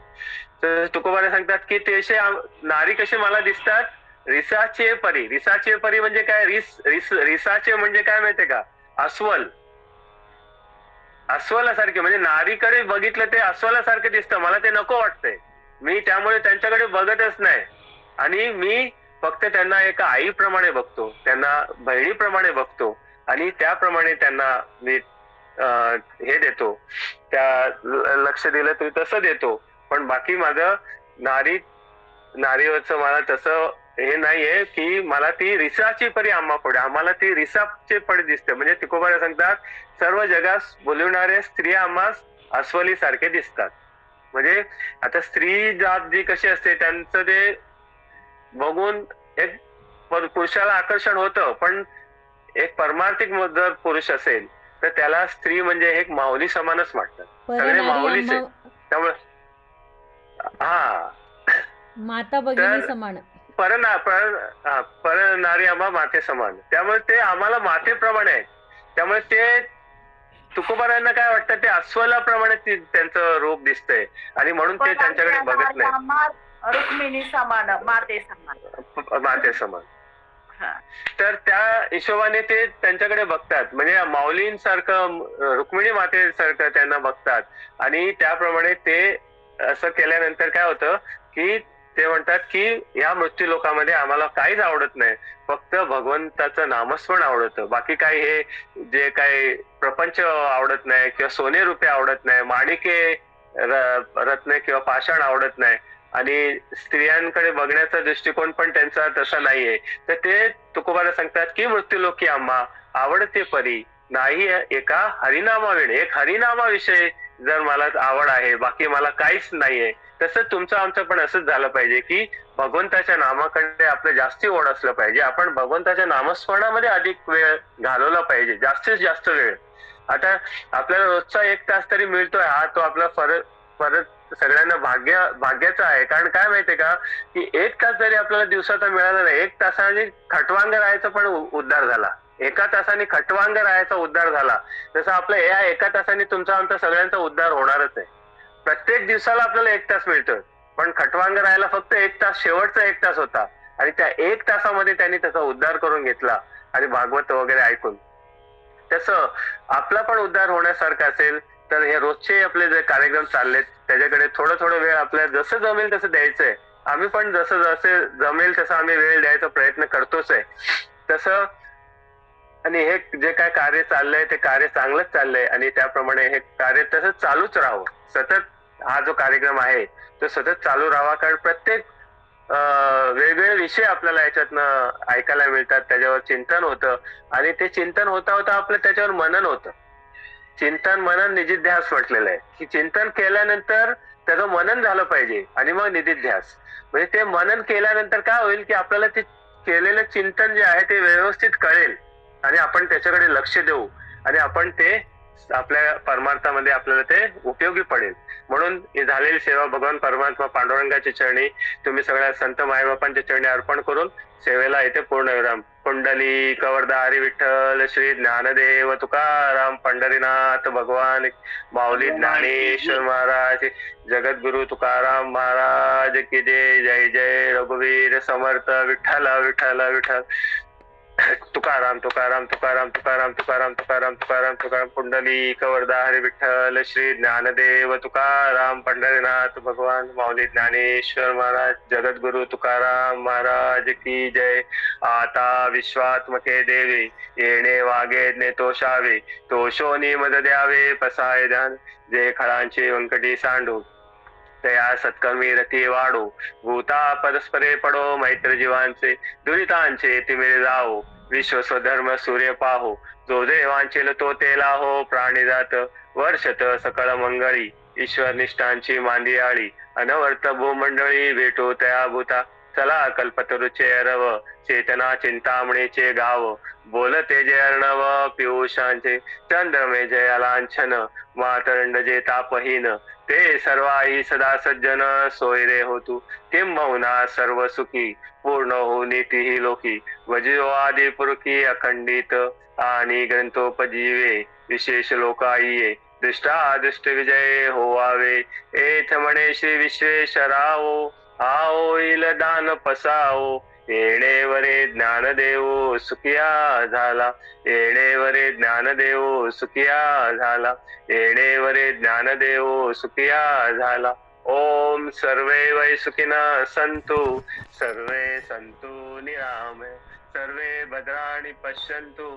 तर तुकोबाने सांगतात की तेशे नारी कसे मला दिसतात, रिसाचे परी. रिसाचे परी म्हणजे काय, रिसाचे म्हणजे काय माहितीये का, अस्वल. अस्वलासारखे म्हणजे नारीकडे बघितलं ते अस्वलासारखे दिसतं. मला ते नको वाटतंय. मी त्यामुळे त्यांच्याकडे बघतच नाही. आणि मी फक्त त्यांना एका आईप्रमाणे बघतो, त्यांना बहिणीप्रमाणे बघतो आणि त्याप्रमाणे त्यांना मी हे देतो. त्या लक्ष दिलं तरी तसं देतो. पण बाकी माझं नारीवरचं मला तसं हे नाहीये की मला ती रिसाची परी आम्हा पुढे, आम्हाला ती रिसाचे पडी दिसते. म्हणजे तुकोबारा सांगतात, सर्व जगास बोलवणाऱ्या स्त्रिया आम्हा अस्वली सारखे दिसतात. म्हणजे आता स्त्री जात जी कशी असते त्यांचं ते बघून एक पुरुषाला आकर्षण होतं. पण एक परमार्थिक जर पुरुष असेल तर त्याला स्त्री म्हणजे एक माऊली समानच वाटतं. सगळे माऊलीचे. त्यामुळे हा माता भगिनी समान, पर नारी आम्हा माते समान. त्यामुळे ते आम्हाला मातेप्रमाणे आहे. त्यामुळे ते तुकोबारांना काय वाटतं, ते अस्वलाप्रमाणे त्यांचं रूप दिसतंय आणि म्हणून ते त्यांच्याकडे बघत नाही. रुक्मिणी समान, माते समान, माते समान. तर त्या हिशोबाने ते त्यांच्याकडे बघतात. म्हणजे माऊलींसारखं, रुक्मिणी मातेसारखं त्यांना बघतात. आणि त्याप्रमाणे ते असं केल्यानंतर काय होतं की ते म्हणतात की या मृत्यू लोकामध्ये आम्हाला काहीच आवडत नाही, फक्त भगवंताचं नामस्मरण आवडतं. बाकी काही हे जे काही प्रपंच आवडत नाही किंवा सोने रुपये आवडत नाही, माणिके रत्ने किंवा पाषाण आवडत नाही आणि स्त्रियांकडे बघण्याचा दृष्टिकोन पण त्यांचा तसा नाहीये. तर ते तुकोबाला सांगतात की मृत्यूलोकी आम्हा आवडते परी नाही एका हरिनामाविणे. एक हरिनामाविषयी जर मला आवड आहे, बाकी मला काहीच नाहीये. तसं तुमचं आमचं पण असंच झालं पाहिजे की भगवंताच्या नामाकडे आपलं जास्ती ओढ असलं पाहिजे. आपण भगवंताच्या नामस्मरणामध्ये अधिक वेळ घालवला पाहिजे, जास्तीत जास्त वेळ. आता आपल्याला रोजचा 1 तास तरी मिळतोय, हा तो आपला परत सगळ्यांना भाग्याचा आहे. कारण काय माहितीये का की 1 तास जरी आपल्याला दिवसाचा मिळाला नाही, 1 तासाने खटवांग राहायचा पण उद्धार झाला, 1 तासाने खटवांग राहायचा उद्धार झाला. तसं आपलं या 1 तासाने तुमचा आमचा सगळ्यांचा उद्धार होणारच आहे. प्रत्येक दिवसाला आपल्याला 1 तास मिळतोय, पण खटवांग राहायला फक्त 1 तास, शेवटचा 1 तास होता आणि त्या 1 तासामध्ये त्यांनी त्याचा उद्धार करून घेतला आणि भागवत वगैरे ऐकून. तसं आपला पण उद्धार होण्यासारखं असेल तर हे रोजचे आपले जे कार्यक्रम चाललेत त्याच्याकडे थोडं थोडं वेळ आपल्याला जसं जमेल तसं द्यायचंय. आम्ही पण जसं जसं जमेल तसं आम्ही वेळ द्यायचा प्रयत्न करतोच आहे तसं. आणि हे जे काय कार्य चाललंय ते कार्य चांगलंच चाललंय आणि त्याप्रमाणे हे कार्य तसंच चालूच राहावं. सतत हा जो कार्यक्रम आहे तो सतत चालू राहावा. कारण प्रत्येक वेगवेगळे विषय आपल्याला याच्यातनं ऐकायला मिळतात, त्याच्यावर चिंतन होतं आणि ते चिंतन होता होता आपलं त्याच्यावर मनन होतं. चिंतन मनन निधिध्यास म्हटलेलं आहे की चिंतन केल्यानंतर त्याचं मनन झालं पाहिजे आणि मग निधिध्यास. म्हणजे ते मनन केल्यानंतर काय होईल की आपल्याला ते केलेलं चिंतन जे आहे ते व्यवस्थित कळेल आणि आपण त्याच्याकडे लक्ष देऊ आणि आपण ते आपल्या परमार्थामध्ये आपल्याला ते उपयोगी पडेल. म्हणून ही झालेली सेवा भगवान परमात्मा पांडुरंगाच्या चरणी तुम्ही सगळ्या संत मायबापांच्या चरणी अर्पण करून सेवेला येथे पूर्णविराम. कुंडली कवरदा हरी विठ्ठल श्री ज्ञानदेव तुकाराम पंढरीनाथ भगवान माऊली ज्ञानेश्वर महाराज जगद्गुरु तुकाराम महाराज की जय. जय जय रघुवीर समर्थ विठ्ठल विठ्ठल विठ्ठल. तुकाराम तुकाराम तुकाराम तुकाराम तुकाराम तुकाराम तुकाराम तुकाराम. कुंडली कवरदा हरी विठ्ठल श्री ज्ञानदेव तुकाराम पंढरीनाथ भगवान माऊली ज्ञानेश्वर महाराज जगद्गुरु तुकाराम महाराज की जय. आता विश्वात्मके देवे येणे वागे तोषावे तोषोनी मद द्यावे पसाय ध्यान. जे खळांचे व्यंकटी सांडू तया सत्कर्मी रती वाढो. भूता परस्परे पडो मैत्र जीवांचे दुरितांचे तिमिरे जाओ. विश्व स्वधर्म सूर्य पाहो जो जे वांचेल तो तेला हो. प्राणी जात वर्षत सकळ मंगळी ईश्वर निष्ठांची मांदियाळी. अनवर्त भूमंडळी भेटो तया भूता चला कल्पतरुचे अरव. चेतना चिंतामणीचे गाव बोलते जे अर्णव. पियुषांचे चंद्रमे जया लांछन मातरंड जे तापहीन. ते सर्वाही सदा सज्जन सोयरे होतु किंबहुना सर्व सुखी. पूर्ण हो नीतीही लोकी वजिओ आदि पुरखी अखंडित आणि ग्रंथोपजीवे. विशेष लोकाईये दृष्टादृष्ट विजय होवावे. एथ म्हणे श्री विश्वेश्वराओ आओ इल दान पसाओ. येणेवरे ज्ञानदेव सुखिया झाला. येणेवरे ज्ञानदेव सुखिया झाला. येणेवरे ज्ञानदेव सुखिया झाला. ओम सर्वे वै सुखिनः सन्तु सर्वे सन्तु निरामय सर्वे भद्राणि पश्यन्तु.